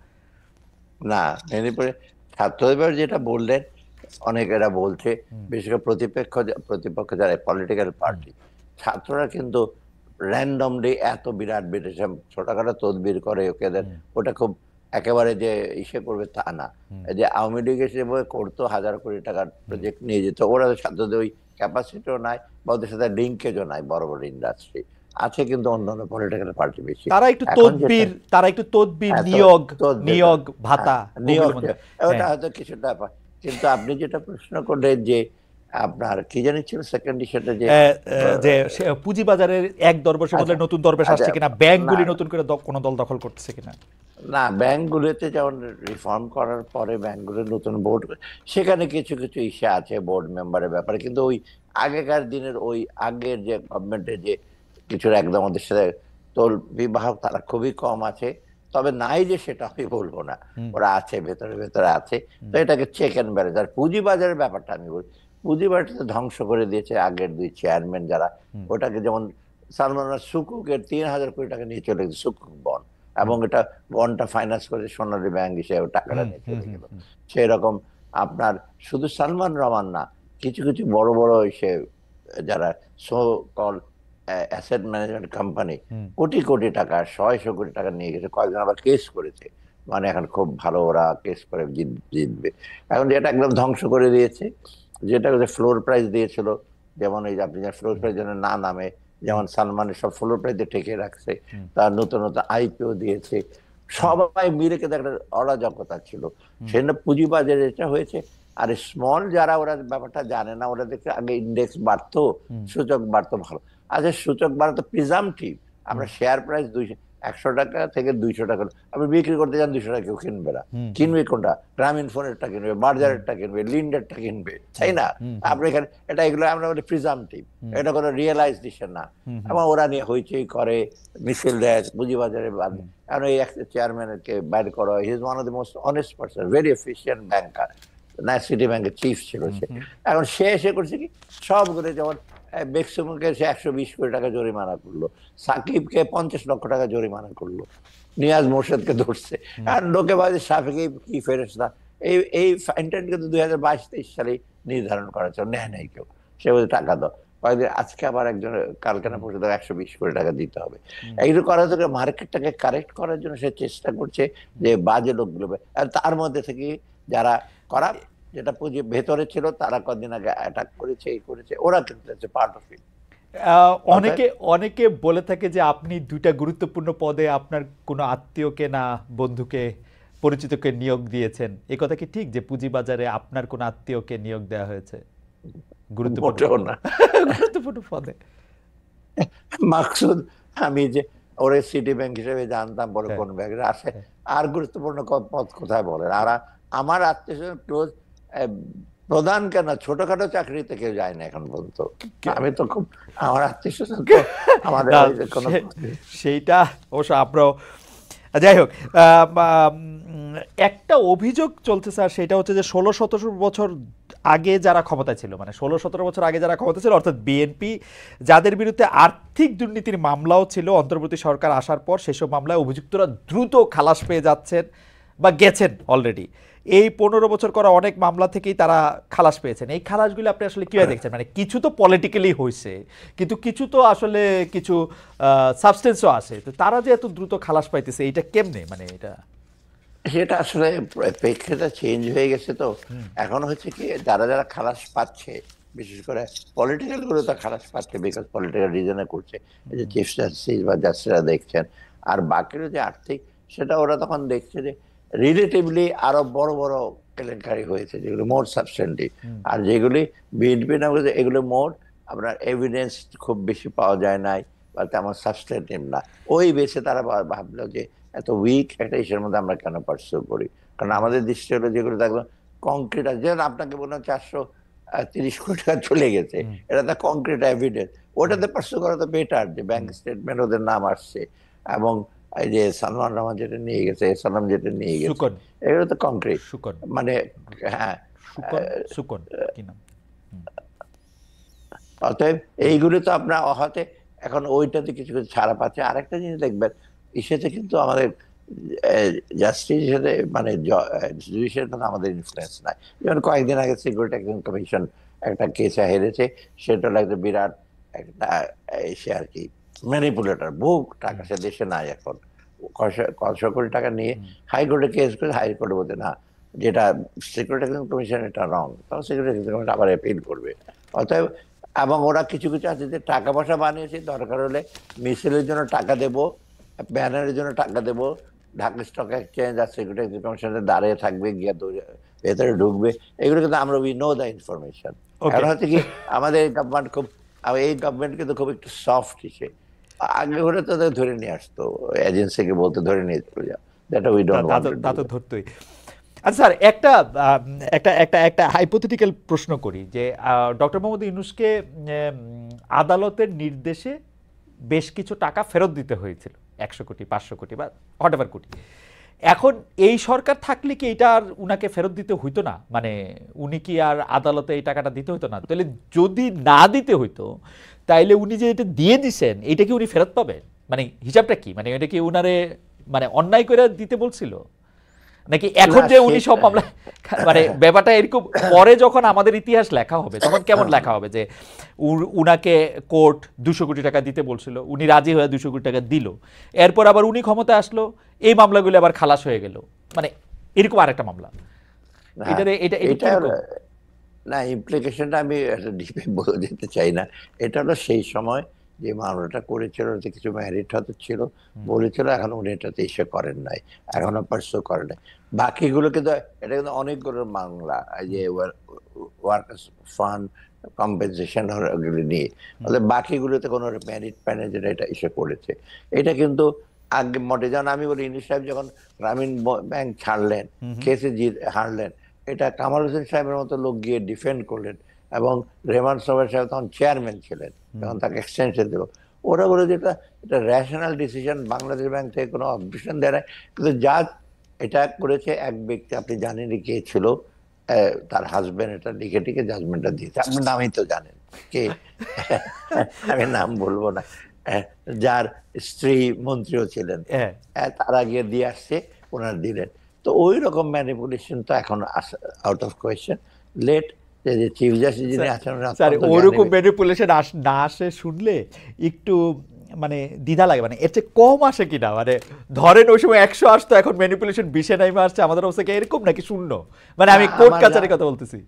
না, ছাত্রদের যেটা বললেন, অনেকেরা বলছে, বিশেষ করে প্রতিপক্ষ যারা পলিটিক্যাল পার্টি, ছাত্ররা কিন্তু র্যান্ডমলি এত বিরাট ছোটখাটো তদবির করে, ওটা খুব একেবারে যে ইসে করবে তা না। যে আওয়ামী লীগ এসে করতো 1000 কোটি টাকার প্রজেক্ট নিয়ে যেত, ওরা ছাত্রদের ওই ক্যাপাসিটিও নাই বা ওদের সাথে লিঙ্কেজও নাই, বড় বড় ইন্ডাস্ট্রি আছে, কিন্তু অন্যান্য পলিটিক্যাল পার্টি বেশি, তারা একটু তদবির নিয়োগ ভাতা ওটা হয়তো কিছুটা। কিন্তু আপনি যেটা প্রশ্ন করলেন যে আপনার কি জানি ছিল সেকেন্ড ইস্যুটা, যে পুঁজিবাজারের এক দরবেশের বদলে নতুন দরবেশ আসছে কিনা, ব্যাংকগুলি নতুন করে কোনো দল দখল করতেছে কিনা? না, ব্যাংকগুলোতে যেমন রিফর্ম করার পরে ব্যাংকগুলোর নতুন বোর্ড, সেখানে কিছু কিছু ইস্যু আছে বোর্ড মেম্বারের ব্যাপারে, কিন্তু ওই আগেকার দিনের ওই আগের যে গভর্নমেন্টের যে কিছু একদম ওদের সাথে তোল বিবাহ তারা খুবই কম আছে। তবে নাই যে সেটা আমি বলবো না, ওরা আছে, ভেতরে ভেতরে আছে। তো এটাকে চেক অ্যান্ড ব্যালেন্স। আর পুঁজিবাজারের ব্যাপারটা আমি বলি, পুঁজিবাজারটা ধ্বংস করে দিয়েছে আগের 2 চেয়ারম্যান যারা। ওটাকে যেমন সালমান সুকুকের 3000 কোটি টাকা নিয়ে চলে গেছে সুকুক বন্ড, এবং এটা বন্ডটা ফাইন্যান্স করে সোনালী ব্যাংক হিসেবে টাকাটা নিয়ে চলে গেল। সেই রকম আপনার শুধু সালমান রহমান না, কিছু কিছু বড় বড় এসে যারা so call asset management company crore crore টাকা, 100 কোটি টাকা নিয়ে গেছে, কয়েকজন আবার কেস করেছে, মানে এখন খুব ভালো ওরা কেস করে জিতবে। এখন যেটা একদম ধ্বংস করে দিয়েছে, যেটা ফ্লোর প্রাইস দিয়েছিল, যেমন এই যে আপনি ফ্লোর প্রাইস যেন না নামে, যেমন সালমানের সব ফ্লোর প্রাইসে ঠেকে রাখছে, তার নতুন নতুন আইপিও দিয়েছে, সবাই মিলে কিন্তু একটা অরাজকতা ছিল। সেটা পুঁজিবাজারে এটা হয়েছে। আর স্মল যারা, ওরা ব্যাপারটা জানে না, ওরা দেখে আগে ইন্ডেক্স বাড়তো, সূচক বাড়তো, ভালো। আচ্ছা, সূচক বাড়তো প্রিজামটিভ, আমরা শেয়ার প্রাইস 100 টাকা থেকে 200 টাকা, আপনি বিক্রি করতে যান 200 টাকা, কেউ কিনবে না। কিনবে কোনটা? গ্রামীণ ফোনেরটা কিনবে, বার্জারেরটা কিনবে, লিন্ডেরটা কিনবে, তাই না? আপনি এখানে এটা এগুলো আমরা বলি প্রিজামটিভ, এটা কোনো রিয়েলাইজ দিচ্ছে না। এবং ওরা নিয়ে হইচই করে, মিছিল দেয়, পুঁজিবাজারে বাদ। এখন এই চেয়ারম্যানকে বাইর করা হয়, he is one of the most honest person, very efficient banker, city ব্যাংকের চিফ ছিল সে। এখন সে এসে করছে কি, সবগুলো যেমন বেক্সিমকে সে 120 কোটি টাকা জরিমানা করলো, সাকিবকে 50 লক্ষ টাকা জরিমানা করলো, নিয়াজ মোর্শেদকে ধরছে। আর লোকে বাজে সাফিকে কি ফেরেস্তা, এই ফাইনটা কিন্তু 2022-23 সালে নির্ধারণ করার জন্য নেয় নাই কেউ, সে বলছে টাকা দাও। কয়েকদিন আজকে আবার একজন কালকে না পরশু 120 কোটি টাকা দিতে হবে। এইগুলো করার জন্য মার্কেটটাকে কারেক্ট করার জন্য সে চেষ্টা করছে যে বাজে লোকগুলো, আর তার মধ্যে থেকে যারা করা যেটা পুঁজি ভেতরে ছিল তারা কদিন আগে অ্যাটাক করেছে, এই করেছে, ওরা কিন্তু পার্ট অফ ইট। অনেকে বলে থাকে যে আপনি 2টা গুরুত্বপূর্ণ পদে আপনার কোনো আত্মীয়কে না বন্ধুকে পরিচিতকে নিয়োগ দিয়েছেন, এই কথা কি ঠিক যে পুঁজিবাজারে আপনার কোন আত্মীয়কে নিয়োগ দেওয়া হয়েছে গুরুত্বপূর্ণ পদে? মাকসুদ, আমি যে ওরে সিটি ব্যাংক হিসেবে জানতাম, বলে হ্যাঁ, কোন ব্যাংকে আসে, হ্যাঁ। আর গুরুত্বপূর্ণ পদ কোথায় বলেন। আর আমার আত্মীয় স্বজন ক্লোজ প্রধান কেন, ছোটখাটো চাকরিতে কেউ যায় না এখন পর্যন্ত। আমি তো খুব, আমার আত্মীয় স্বজন তো আমাদের না, ওই যে কোনো সেইটা অবশ্য আমরাও, যাই হোক, একটা অভিযোগ চলছে স্যার, সেটা হচ্ছে যে 16-17 বছর আগে যারা ক্ষমতায় ছিল, মানে 16-17 বছর আগে যারা ক্ষমতা ছিল, অর্থাৎ বিএনপি, যাদের বিরুদ্ধে আর্থিক দুর্নীতির মামলাও ছিল, অন্তর্বর্তী সরকার আসার পর সেসব মামলায় অভিযুক্তরা দ্রুত খালাস পেয়ে যাচ্ছেন বা গেছেন অলরেডি। এই 15 বছর করা অনেক মামলা থেকেই তারা খালাস পেয়েছেন। এই খালাসগুলো আপনি আসলে কিভাবে দেখছেন? মানে কিছু তো পলিটিক্যালি হয়েছে, কিন্তু কিছু তো আসলে কিছু সাবস্টেন্সও আছে, তো তারা যে এত দ্রুত খালাস পাইতেছে, এইটা কেমনে, মানে এটা? সেটা আসলে প্রেক্ষিতটা চেঞ্জ হয়ে গেছে। তো এখন হচ্ছে কি, যারা যারা খালাস পাচ্ছে, বিশেষ করে পলিটিক্যাল গুলো তো খালাস পাচ্ছে বিকজ পলিটিক্যাল রিজনে করছে, এই যে চিফ জাস্টিস বা জাস্টিসরা দেখছেন। আর বাকির যে আর্থিক, সেটা ওরা তখন দেখছে যে রিলেটিভলি আরো বড় বড় কেলেঙ্কারি হয়েছে, যেগুলো মোর সাবস্টেন্টিভ। আর যেগুলি বিএনপি না, এগুলো মোর আপনার এভিডেন্স খুব বেশি পাওয়া যায় নাই বা তেমন সাবস্টেন্টিভ না। ওই বেসে তারা ভাবলো যে এত উইক একটা ইসের মধ্যে আমরা কেন পার্সু করি। কারণ আমাদের দৃষ্টি হলো যেগুলো দেখলাম কংক্রিট আছে, যেমন আপনাকে বললাম 430 কোটি টাকা চলে গেছে, এটা তো কংক্রিট এভিডেন্স। ওটাতে পার্সু করা তো বেটার, যে ব্যাংক স্টেটমেন্ট ওদের নাম আসছে, এবং এই যে সালমান রহমান যেটা নিয়ে গেছে, সালাম যেটা নিয়ে গেছে, সুকন, এগুলো তো কংক্রিট। সুকন, মানে হ্যাঁ, সুকন, সুকন কি নাম? অতএব এইগুলো তো আপনার অহাতে এখন ওইটাতে কিছু কিছু ছাড়া পাচ্ছে। আরেকটা জিনিস দেখবেন, ইসেতে কিন্তু আমাদের জাস্টিস হিসেবে মানে জুডিশিয়াল আমাদের ইনফ্লুয়েন্স নাই। যেমন কয়েকদিন আগে সিকিউরিটি এক্সচেঞ্জ কমিশন একটা কেসে হেরেছে, সেটা হলো একটা বিরাট একটা এসে আর কি ম্যানিপুলেটর, বহু টাকা, সে দেশে নাই এখন, কয়শো কোটি টাকা নিয়ে হাইকোর্টে কেস করে, হাইকোর্টে বলতে না, যেটা সিকিউরিটি এক্সচেঞ্জ কমিশন এটা রং, তখন সিকিউরিটি এক্সচেঞ্জ কমিশন আবার অ্যাপিল করবে। অতএব, এবং ওরা কিছু কিছু আছে যে টাকা পয়সা বানিয়েছে, দরকার হলে মিছিলের জন্য টাকা দেব, ব্যানারের জন্য টাকা দেব, ঢাকা স্টক এক্সচেঞ্জ আর সিকিউরিটি এক্সচেঞ্জ কমিশনে দাঁড়িয়ে থাকবে, গিয়ে ভেতরে ঢুকবে। এগুলো কিন্তু আমরা উই নো দ্য ইনফরমেশন। ওকে, এখন হচ্ছে কি, আমাদের গভর্নমেন্ট খুব, এই গভর্নমেন্ট কিন্তু খুব একটু সফট হিসেবে, আগে হলে তো ওদের ধরে নিয়ে আসতো, এজেন্সিকে বলতে ধরে নিয়ে চলে যাও, that we don't want to তা ডু। তো ধরতই। আচ্ছা স্যার, একটা একটা একটা একটা হাইপোথেটিক্যাল প্রশ্ন করি, যে ডক্টর মোহাম্মদ ইউনূসকে আদালতের নির্দেশে বেশ কিছু টাকা ফেরত দিতে হয়েছিল, 100 কোটি, 500 কোটি বা হোয়াটএভার কোটি। এখন এই সরকার থাকলে কি এটা আর উনাকে ফেরত দিতে হইতো না? মানে উনি কি আর আদালতে এই টাকাটা দিতে হইতো না? তাহলে যদি না দিতে হইতো, তাইলে উনি যে এটা দিয়ে দিছেন, এটা কি উনি ফেরত পাবেন? মানে হিসাবটা কি? মানে এটা কি উনারে মানে অন্যায় করে দিতে বলছিল, নাকি এখন না যে উনি সব মামলা, মানে ব্যাপারটা এরকম পরে যখন আমাদের ইতিহাস লেখা হবে তখন কেমন লেখা হবে, যে উনাকে কোর্ট 200 কোটি টাকা দিতে বলছিল, উনি রাজি হয়ে 200 কোটি টাকা দিল, এরপর আবার উনি ক্ষমতায় আসলো, এই মামলাগুলো আবার খালাস হয়ে গেল, মানে এরকম আরেকটা মামলা। হ্যাঁ, এটা এটা কিরকম? না, ইমপ্লিকেশনটা আমি ডিপে বলে দিতে চাই না। এটা হলো সেই সময় যে মামলাটা করেছিল, ওতে কিছু ম্যারিট হয়তো ছিল, বলেছিল, এখন উনি এটাতে ইসে করেন নাই, এখনো পার্সু করেন নাই। বাকিগুলো কিন্তু, এটা কিন্তু অনেকগুলো মামলা, এই যে ওয়ার্কার্স ফান্ড কম্পেনসেশন ওগুলো নিয়ে, বাকিগুলোতে কোনো ম্যারিট প্যানেল যেটা এটা ইসে করেছে। এটা কিন্তু আগে মোটে, যেমন আমি বলি, ইউনূস সাহেব যখন গ্রামীণ ব্যাংক ছাড়লেন, কেসে হারলেন, এটা কামাল হোসেন সাহেবের মতো লোক গিয়ে ডিফেন্ড করলেন, এবং রেহমান সাহেব তখন চেয়ারম্যান ছিলেন, তখন তাকে এক্সটেনশন দেব। ওরা বলে যে এটা রেশনাল ডিসিশন, বাংলাদেশ ব্যাংক থেকে কোনো অবজেকশন দেয় না। কিন্তু জাজ এটা করেছে এক ব্যক্তি, আপনি জানেন কে ছিল, তার হাজবেন্ড এটা লিখে টিকে জাজমেন্টটা দিয়েছে, আপনি নামই তো জানেন কে, আমি নাম বলবো না, যার স্ত্রী মন্ত্রীও ছিলেন, হ্যাঁ তারা গিয়ে দিয়ে আসছে, ওনার দিলেন। তো ওই রকম ম্যানিপুলেশন তো এখন আউট অফ কোয়েশ্চেন। লেট, যে চিফ জাস্টিস যিনি আছেন, স্যার, অত্যন্ত ওরকম জ্ঞানী। ম্যানিপুলেশন না আসে শুনলে একটু মানে দ্বিধা লাগে, মানে এর চেয়ে কম আসে কিনা, মানে ধরেন ওই সময় 100 আসতো, এখন ম্যানিপুলেশন 20-এ নাইমে আসছে, আমাদের অবস্থা কি এরকম নাকি শূন্য? মানে আমি কোর্ট কাচারির কথা বলতেছি।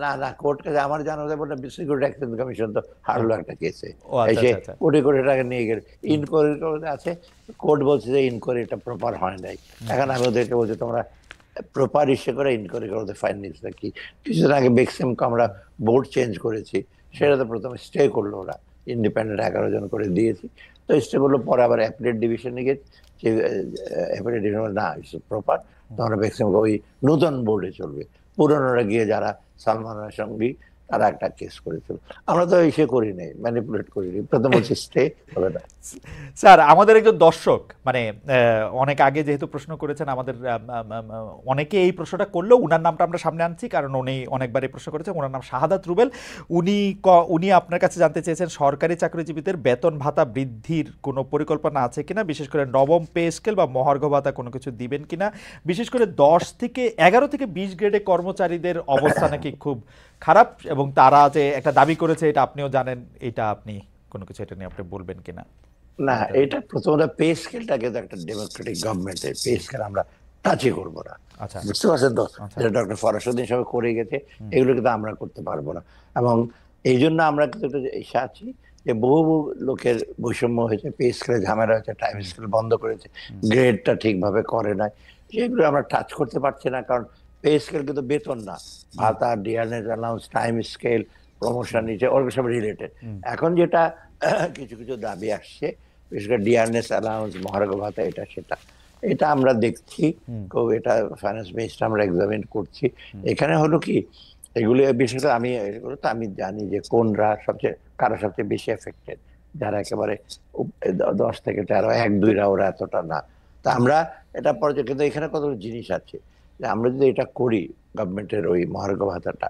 না না, কোর্ট কাছে আমার জানা যায় বলে সিকিউরিটি এক্সচেঞ্জ কমিশন তো হারলো একটা কেসে, ও আচ্ছা এসে আচ্ছা আচ্ছা। কোটি কোটি টাকা নিয়ে গেল, ইনকোয়ারি আছে, কোর্ট বলছে যে ইনকোয়ারিটা প্রপার হয় নাই। এখন আমি ওদেরকে বলছি, তোমরা প্রপার ইসে করে ইনকোয়ারি করো, ফাইন্ডিংস কি। কিছুদিন আগে বেক্সিমকে আমরা বোর্ড চেঞ্জ করেছি, সেটা তো প্রথমে স্টে করলো ওরা, ইন্ডিপেন্ডেন্ট 11 জন করে দিয়েছি। তো স্টেপগুলো পরে আবার অ্যাপিলেট ডিভিশনে গেছে, যে অ্যাপিলেট ডিভিশন না প্রপার, তখন ম্যাক্সিমাম ওই নতুন বোর্ডে চলবে। পুরনোরা গিয়ে যারা সালমানের সঙ্গী, তারা একটা কেস করেছিল। আমরা তো ইসে করি নাই, ম্যানিপুলেট করিনি, প্রথম হচ্ছে স্টে হবে না। স্যার, আমাদের একজন দর্শক মানে অনেক আগে যেহেতু প্রশ্ন করেছেন, আমাদের অনেকে এই প্রশ্নটা করলেও উনার নামটা আমরা সামনে আনছি, কারণ উনি অনেকবার এই প্রশ্ন করেছেন। ওনার নাম শাহাদাত রুবেল। উনি আপনার কাছে জানতে চেয়েছেন সরকারি চাকরিজীবীদের বেতন ভাতা বৃদ্ধির কোনো পরিকল্পনা আছে কিনা, বিশেষ করে নবম পে স্কেল বা মহার্ঘ ভাতা কোনো কিছু দিবেন কিনা, বিশেষ করে 11 থেকে 20 গ্রেডে কর্মচারীদের অবস্থা নাকি খুব খারাপ, এবং তারা যে একটা দাবি করেছে এটা আপনিও জানেন, এটা আপনি কোনো কিছু এটা নিয়ে আপনি বলবেন কিনা? না, এটা প্রথমত পে স্কেলটাকে তো একটা ডেমোক্রেটিক গভর্নমেন্টের পে স্কেল আমরা টাচই করবো না, আচ্ছা বুঝতে পারছেন তো? আচ্ছা যেটা ডক্টর ফরাসুদ্দিন সাহেব করে গেছে, এগুলো কিন্তু আমরা করতে পারবো না। এবং এই জন্য আমরা কিন্তু এসে আছি যে বহু বহু লোকের বৈষম্য হয়েছে, পে স্কেলে ঝামেলা হয়েছে, টাইম স্কেল বন্ধ করেছে, গ্রেডটা ঠিকভাবে করে নাই, সেগুলো আমরা টাচ করতে পারছি না। কারণ পে স্কেল কিন্তু বেতন না, ভাতা, dearness allowance, time scale, promotion নিচে, ওগুলো সব রিলেটেড। এখন যেটা কিছু কিছু দাবি আসছে, বিশেষ করে ডিয়ারনেস অ্যালাউন্স, মহার্ঘ ভাতা, এটা সেটা, এটা আমরা দেখছি, এটা ফাইন্যান্স মিনিস্টার আমরা এক্সামিন করছি। এখানে হলো কি, এগুলো বিশেষ করে এগুলো তো আমি জানি যে কোনরা কারা সবচেয়ে বেশি এফেক্টেড, যারা একেবারে 10 থেকে 13, 1-2রা, ওরা এতটা না। তা আমরা এটা পর্যায়ে, কিন্তু এখানে কতগুলো জিনিস আছে যে আমরা যদি এটা করি, গভর্নমেন্টের ওই মহার্ঘ ভাতাটা,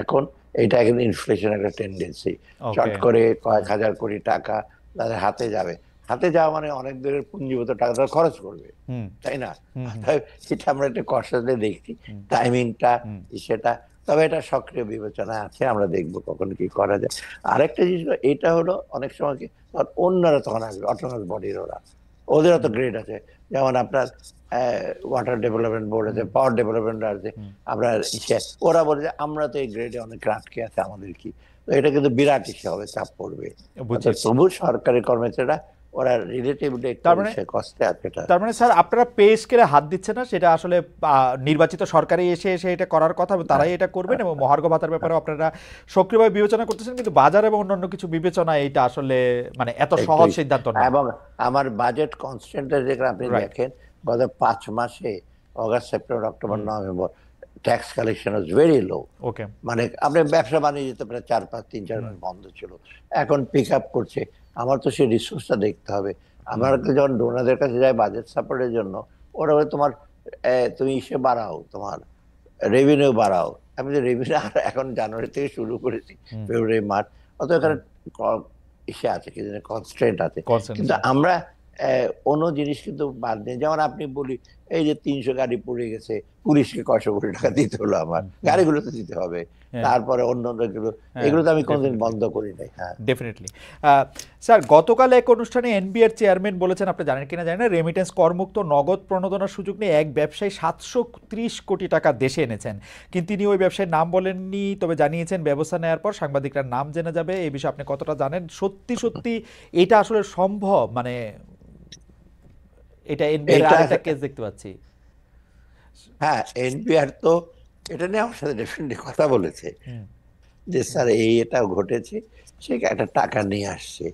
এখন এটা কিন্তু ইনফ্লেশন একটা টেন্ডেন্সি, চট করে কয়েক হাজার কোটি টাকা তাদের হাতে যাবে। হাতে যাওয়া মানে অনেক দূরের পুঞ্জীভূত টাকা তারা খরচ করবে, তাই না? এটা আমরা একটা কষ্টে দেখছি, টাইমিংটা সেটা। তবে এটা সক্রিয় বিবেচনা আছে, আমরা দেখবো কখন কি করা যায়। আরেকটা জিনিস, এটা হলো অনেক সময় কি অন্যরা তখন আসবে, অটোনমাস বডির, ওদেরও তো গ্রেড আছে। যেমন আপনার ওয়াটার ডেভেলপমেন্ট বোর্ড আছে, পাওয়ার ডেভেলপমেন্ট আছে, আপনার ওরা বলে যে আমরা তো এই গ্রেডে অনেক আটকে আছে, আমাদের কি। তো এটা কিন্তু বিরাট ইসে হবে, চাপ পড়বে। তবু সরকারি কর্মচারীরা ওরা রিলেটিভলি কষ্টে আছে। তার মানে স্যার, আপনারা পে স্কেলে হাত দিচ্ছেন না, সেটা আসলে নির্বাচিত সরকারি এসে এটা করার কথা, তারাই এটা করবেন, এবং মহার্ঘ ভাতার ব্যাপারে আপনারা সক্রিয়ভাবে বিবেচনা করতেছেন, কিন্তু বাজার এবং অন্যান্য কিছু বিবেচনা, এটা আসলে মানে এত সহজ সিদ্ধান্ত না। এবং আমার বাজেট কনস্ট্যান্টের যেখানে আপনি দেখেন, গত 5 মাসে, August, September, October, November, tax collection was very low. মানে আপনি ব্যবসা বাণিজ্য প্রায় 3-4 মাস বন্ধ ছিল, এখন পিক আপ করছে। আমার তো সেই রিসোর্সটা দেখতে হবে। আমার যখন ডোনারদের কাছে যায় বাজেট সাপোর্টের জন্য, ওরা বলে তোমার তুমি ইসে বাড়াও, তোমার রেভিনিউ বাড়াও। আমি যে রেভিনিউ এখন জানুয়ারি থেকে শুরু করেছি, ফেব্রুয়ারি, মার্চ, অত এখানে ইসে আছে, কি জানি কনস্ট্রেন্ট আছে। কিন্তু আমরা অন্য জিনিস কিন্তু বাদ নেই। যেমন আপনি বলি, এই যে 300 গাড়ি পড়ে গেছে, পুলিশকে কয়শো কোটি টাকা দিতে হলো, আমার গাড়িগুলো তো দিতে হবে, তারপরে অন্য এগুলো তো আমি কোনদিন বন্ধ করি নাই। হ্যাঁ, ডেফিনেটলি। স্যার, গতকাল এক অনুষ্ঠানে এনবিআর চেয়ারম্যান বলেছেন, আপনি জানেন কিনা জানেন না, রেমিটেন্স করমুক্ত নগদ প্রণোদনার সুযোগ নিয়ে এক ব্যবসায়ী 730 কোটি টাকা দেশে এনেছেন, কিন্তু তিনি ওই ব্যবসায়ীর নাম বলেননি, তবে জানিয়েছেন ব্যবস্থা নেওয়ার পর সাংবাদিকরা নাম জেনে যাবে। এই বিষয়ে আপনি কতটা জানেন? সত্যি সত্যি এটা আসলে সম্ভব? মানে এটা এনবিআর আরেকটা কেস দেখতে পাচ্ছি। হ্যাঁ, এনবিআর তো এটা নিয়ে আমার সাথে ডেফিনেটলি কথা বলেছে যে স্যার এটা ঘটেছে, সে একটা টাকা নিয়ে আসছে,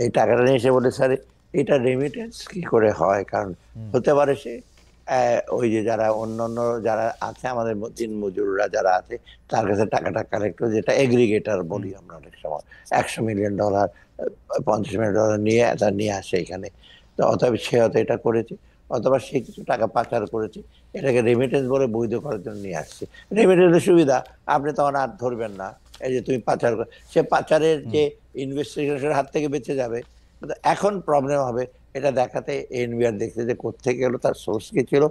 এই টাকাটা নিয়ে এসে বলে স্যার এটা রেমিটেন্স কি করে হয়, কারণ হতে পারে সে ওই যে যারা অন্যান্য যারা আছে, আমাদের দিন মজুররা যারা আছে, তার কাছে টাকাটা কালেক্ট করে, যেটা এগ্রিগেটর বলি আমরা অনেক সময়, $100 মিলিয়ন, $50 মিলিয়ন নিয়ে তা নিয়ে আসে এখানে। তো অতএব সে হয়তো এটা করেছে, অথবা সে কিছু টাকা পাচার করেছে, এটাকে রেমিটেন্স বলে বৈধ করার জন্য নিয়ে আসছে। রেমিটেন্সের সুবিধা, আপনি তখন আর ধরবেন না, এই যে তুমি পাচার, সে পাচারের যে ইনভেস্টিগেশনের হাত থেকে বেঁচে যাবে। কিন্তু এখন প্রবলেম হবে এটা দেখাতে, এনবিআর দেখতে যে কোত্থেকে এলো, তার সোর্স কি ছিল।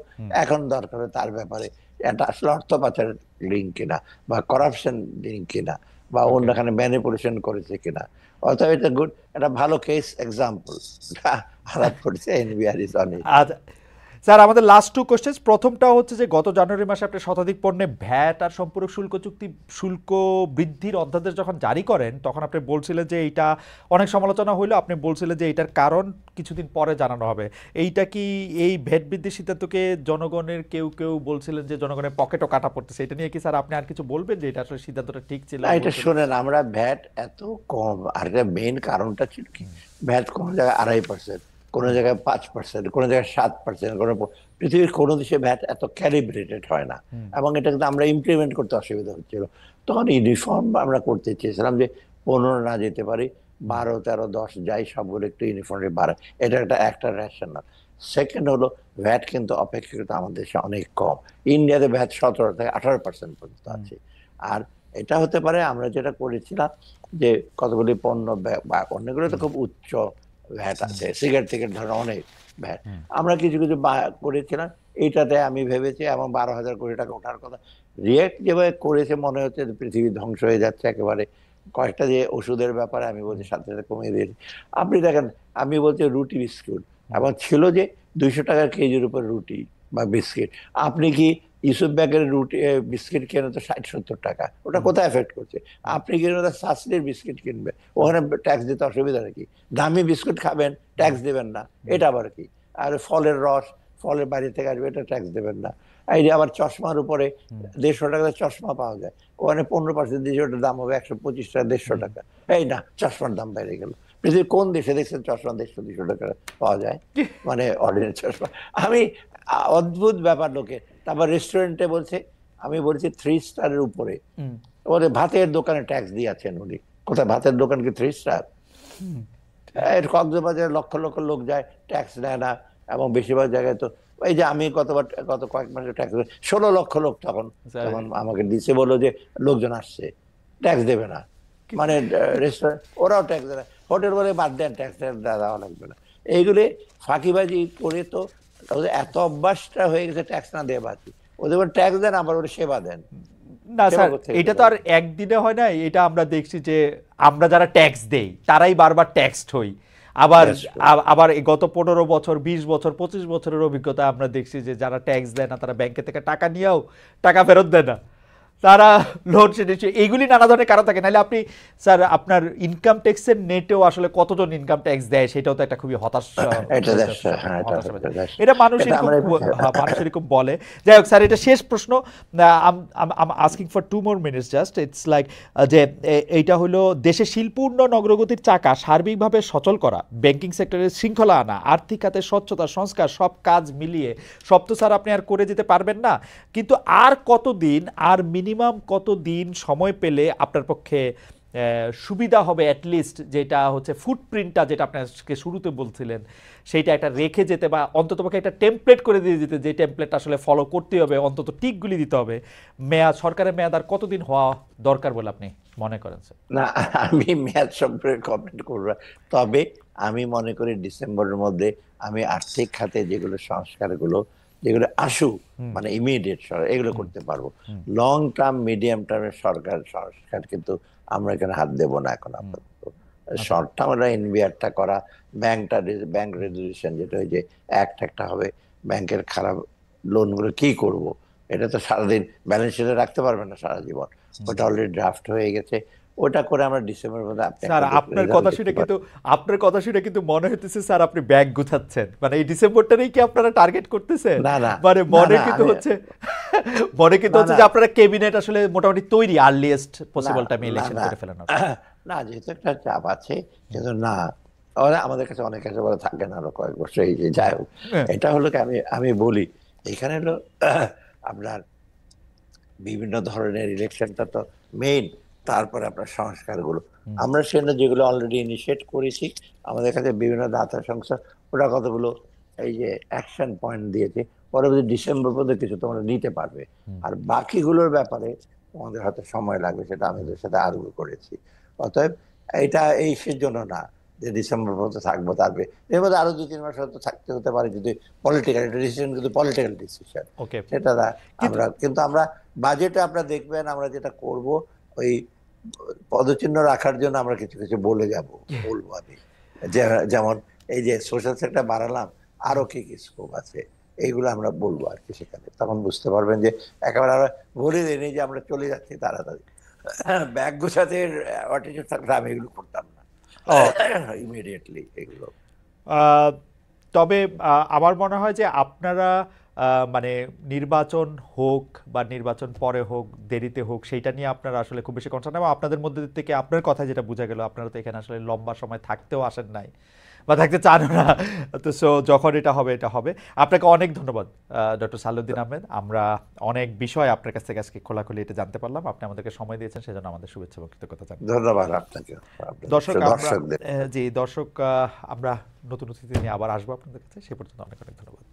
এখন দরকার তার ব্যাপারে এটা আসলে অর্থ পাচারের লিঙ্ক কিনা, বা করাপশন লিঙ্ক কিনা, বা অন্যখানে ম্যানিপুলেশন করেছে কিনা। অর্থাৎ এটা একটা ভালো কেস এক্সাম্পল হারাত করেছে NBR is on it. Sir আমাদের লাস্ট টু কোশ্চেন। প্রথমটা হচ্ছে যে গত জানুয়ারি মাসে আপনি শতাধিক পণ্যে ভ্যাট আর সম্পূরক শুল্ক চুক্তি শুল্ক বৃদ্ধির অধ্যাদেশ যখন জারি করেন তখন আপনি বলছিলেন যে এইটা অনেক সমালোচনা হইলো, আপনি বলছিলেন যে এইটার কারণ কিছুদিন পরে জানানো হবে। এইটা কি এই ভ্যাট বৃদ্ধির সিদ্ধান্তকে জনগণের কেউ কেউ বলছিলেন যে জনগণের পকেটও কাটা পড়তেছে, এটা নিয়ে কি স্যার আপনি আর কিছু বলবেন যে এটা আসলে সিদ্ধান্তটা ঠিক ছিল? না, এটা শোনেন, আমরা ভ্যাট এত কম, আর এটা মেইন কারণটা ছিল কি, ভ্যাট কোনো জায়গায় 2.5%, কোনো জায়গায় 5%, কোনো জায়গায় 7%, পৃথিবীর কোনো দেশে ভ্যাট এত ক্যালিব্রেটেড হয় না, এবং এটা কিন্তু আমরা ইমপ্লিমেন্ট করতে অসুবিধা হচ্ছিল। তখন ইউনিফর্ম আমরা করতে চেয়েছিলাম যে 15 না যেতে পারি, 12, 13, 10 যাই সবগুলো একটু ইউনিফর্মলি বাড়ায়। এটা একটা রেশনাল। সেকেন্ড হলো, ভ্যাট কিন্তু অপেক্ষাকৃত আমাদের দেশে অনেক কম। ইন্ডিয়াতে ভ্যাট 17 থেকে 18% পর্যন্ত আছে। আর এটা হতে পারে আমরা যেটা করেছিলাম যে কতগুলি পণ্য বা অনেকগুলো তো খুব উচ্চ ভ্যাট আছে, সিগারেট থেকে ধরো অনেক ভ্যাট, আমরা কিছু কিছু করেছিলাম। এইটাতে আমি ভেবেছি এবং 12,000 কোটি টাকা ওঠার কথা। রিয়েক্ট যেভাবে করেছে মনে হচ্ছে যে পৃথিবী ধ্বংস হয়ে যাচ্ছে একেবারে। কয়েকটা যে ওষুধের ব্যাপারে আমি বলছি সাথে সাথে কমিয়ে দিয়েছি। আপনি দেখেন, আমি বলছি রুটি বিস্কুট, এবং ছিল যে 200 টাকার কেজির উপর রুটি বা বিস্কিট। আপনি কি ইউসুফ ব্যাগের রুটি বিস্কিট কেনে তো 60-70 টাকা, ওটা কোথায় এফেক্ট করছে? আপনি কিনে সাসলির বিস্কিট কিনবেন, ওখানে ট্যাক্স দিতে অসুবিধা নাকি? দামি বিস্কুট খাবেন, ট্যাক্স দেবেন না, এটা আবার কি? আর ফলের রস, ফলের বাইরে থেকে আসবে, এটা ট্যাক্স দেবেন না। এই যে আবার চশমার উপরে 150 টাকা চশমা পাওয়া যায়, ওখানে 15% দিয়ে ওটার দাম হবে 125 টাকা, 150 টাকা। এই না, চশমার দাম বেড়ে গেল। পৃথিবীর কোন দেশে দেখছেন চশমা 150-200 টাকা পাওয়া যায়? মানে অর্ডিনারি চশমা। আমি অদ্ভুত ব্যাপার লোকে। তারপর রেস্টুরেন্টে বলছে, আমি বলছি 3 স্টারের উপরে, ওদের ভাতের দোকানে ট্যাক্স দিয়েছেন উনি। কোথায় ভাতের দোকান কি 3 স্টার? এর কক্সবাজারে লক্ষ লক্ষ লোক যায়, ট্যাক্স নেয় না, এবং বেশিরভাগ জায়গায় তো এই যে আমি গত কয়েক মাসে ট্যাক্স 16 লক্ষ লোক তখন আমাকে দিচ্ছে, বললো যে লোকজন আসছে, ট্যাক্স দেবে না। মানে রেস্টুরেন্ট ওরাও ট্যাক্স দেয় না, হোটেল বলে বাদ দেন, ট্যাক্স দেওয়া লাগবে না। এইগুলি ফাঁকিবাজি করে তো এত অভ্যাসটা হয়ে গেছে ট্যাক্স না দেওয়া বাকি। ওদের ট্যাক্স দেন, আবার ওরা সেবা দেন। না স্যার, এটা তো আর একদিনে হয় না। এটা আমরা দেখছি যে আমরা যারা ট্যাক্স দেই তারাই বারবার ট্যাক্সড হই। আবার আবার গত 15 বছর, 20 বছর, 25 বছরের অভিজ্ঞতা আমরা দেখছি যে যারা ট্যাক্স দেয় না তারা ব্যাংকে থেকে টাকা নিয়েও টাকা ফেরত দেয় না, তারা লোডশেডিং, এইগুলি নানা ধরনের কারণ থাকে। নাহলে আপনি স্যার আপনার ইনকাম ট্যাক্সের নেটেও আসলে কতজন ইনকাম ট্যাক্স দেয় সেটাও তো একটা খুবই এটা মানুষ এরকম বলে। যাই হোক স্যার, এটা শেষ প্রশ্ন, asking for 2 more minutes just. It's like যে এইটা হলো দেশে শিল্প উন্নয়ন অগ্রগতির চাকা সার্বিকভাবে সচল করা, ব্যাংকিং সেক্টরের শৃঙ্খলা আনা, আর্থিক খাতে স্বচ্ছতা, সংস্কার, সব কাজ মিলিয়ে সব তো স্যার আপনি আর করে যেতে পারবেন না, কিন্তু আর কতদিন, আর মিনিমাম কতদিন সময় পেলে আপনার পক্ষে সুবিধা হবে অ্যাটলিস্ট, যেটা হচ্ছে ফুটপ্রিন্টটা যেটা আপনাকে শুরুতে বলছিলেন সেইটা একটা রেখে যেতে, বা অন্ততপক্ষে একটা টেমপ্লেট করে দিয়ে যেতে, যে টেমপ্লেট আসলে ফলো করতে হবে, অন্তত টিকগুলি দিতে হবে। মেয়াদ, সরকারের মেয়াদ আর কতদিন হওয়া দরকার বলে আপনি মনে করেন স্যার? না, আমি মেয়াদ সম্পর্কে কমেন্ট করব, তবে আমি মনে করি ডিসেম্বরের মধ্যে আমি আর্থিক খাতে যেগুলো সংস্কারগুলো যেগুলো আসুক, মানে ইমিডিয়েট এগুলো করতে পারবো। লং টার্ম, মিডিয়াম টার্মের সরকার সংস্কার কিন্তু আমরা এখানে হাত দেবো না এখন আপাতত। শর্ট টার্ম এনবিআরটা করা, ব্যাংক রেজুলেশন যেটা ওই যে একটা হবে, ব্যাংকের খারাপ লোনগুলো কি করব, এটা তো সারাদিন ব্যালেন্স শিটে রাখতে পারবে না সারা জীবন, ওটা অলরেডি ড্রাফট হয়ে গেছে, ওটা করে আমরা ডিসেম্বরের মধ্যে। স্যার আপনার কথা শুনে কিন্তু মনে হইতেছে স্যার আপনি ব্যাগ গুছাচ্ছেন, মানে এই ডিসেম্বরটারই কি আপনারা টার্গেট করতেছেন? মানে মনে কিন্তু হচ্ছে যে আপনারা ক্যাবিনেট আসলে মোটামুটি তৈরি, আর্লিয়েস্ট পসিবল টাইমে ইলেকশন করে ফেলানোর। না, যেহেতু একটা চাপ আছে, কিন্তু না, আমাদের কাছে অনেক কাছে বলে থাকে না, আরো কয়েক বছর এই যে যাই হোক। এটা হলো কি, আমি বলি এখানে হলো আপনার বিভিন্ন ধরনের ইলেকশনটা তো মেইন, তারপরে আপনার সংস্কারগুলো আমরা সেখানে যেগুলো অলরেডি ইনিশিয়েট করেছি, আমাদের কাছে বিভিন্ন দাতা সংস্থা ওরা কতগুলো এই যে অ্যাকশন পয়েন্ট দিয়েছে, পরবর্তী ডিসেম্বর পর্যন্ত কিছু তোমরা নিতে পারবে, আর বাকিগুলোর ব্যাপারে তোমাদের হয়তো সময় লাগবে, সেটা আমি ওদের সাথে আর্গু করেছি। অতএব এটা এই সেজন্য না যে ডিসেম্বর পর্যন্ত থাকবো, তারপরে এর মধ্যে আরো 2-3 মাস হয়তো থাকতে হতে পারে, যদি পলিটিক্যাল ডিসিশন, কিন্তু পলিটিক্যাল ডিসিশন সেটা না। কিন্তু আমরা বাজেটে আপনারা দেখবেন আমরা যেটা করব, ওই পদচিহ্ন রাখার জন্য আমরা কিছু কিছু বলবো আমি, যেমন এই যে সোশ্যাল সেক্টর বাড়ালাম, আরো কি কি স্কোপ আছে, এইগুলো আমরা বলবো আর কি সেখানে, তখন বুঝতে পারবেন যে একেবারে আমরা বলে দিইনি যে আমরা চলে যাচ্ছি তাড়াতাড়ি, ব্যাগ গোছাতে অটিটিউড থাকলে আমি এগুলো করতাম না ও ইমিডিয়েটলি এগুলো। আহ, তবে আমার মনে হয় যে আপনারা মানে নির্বাচন হোক বা নির্বাচন পরে হোক দেরিতে হোক সেইটা নিয়ে আপনারা আসলে খুব বেশি কনসার্ন, এবং আপনাদের মধ্যে থেকে আপনার কথা যেটা বোঝা গেল আপনারা তো এখানে আসলে লম্বা সময় থাকতেও আসেন নাই বা থাকতে চানও না। তো সো যখন এটা হবে এটা হবে। আপনাকে অনেক ধন্যবাদ ডক্টর সালাউদ্দিন আহমেদ। আমরা অনেক বিষয় আপনার কাছ থেকে আজকে খোলাখুলি এটা জানতে পারলাম। আপনি আমাদেরকে সময় দিয়েছেন সেজন্য আমাদের শুভেচ্ছা এবং কৃতজ্ঞতা জানাই। ধন্যবাদ আপনাকে, দর্শক আমরা দর্শকদের। জি দর্শক আমরা নতুন অতিথি নিয়ে আবার আসবো আপনাদের কাছে। সে পর্যন্ত অনেক অনেক ধন্যবাদ।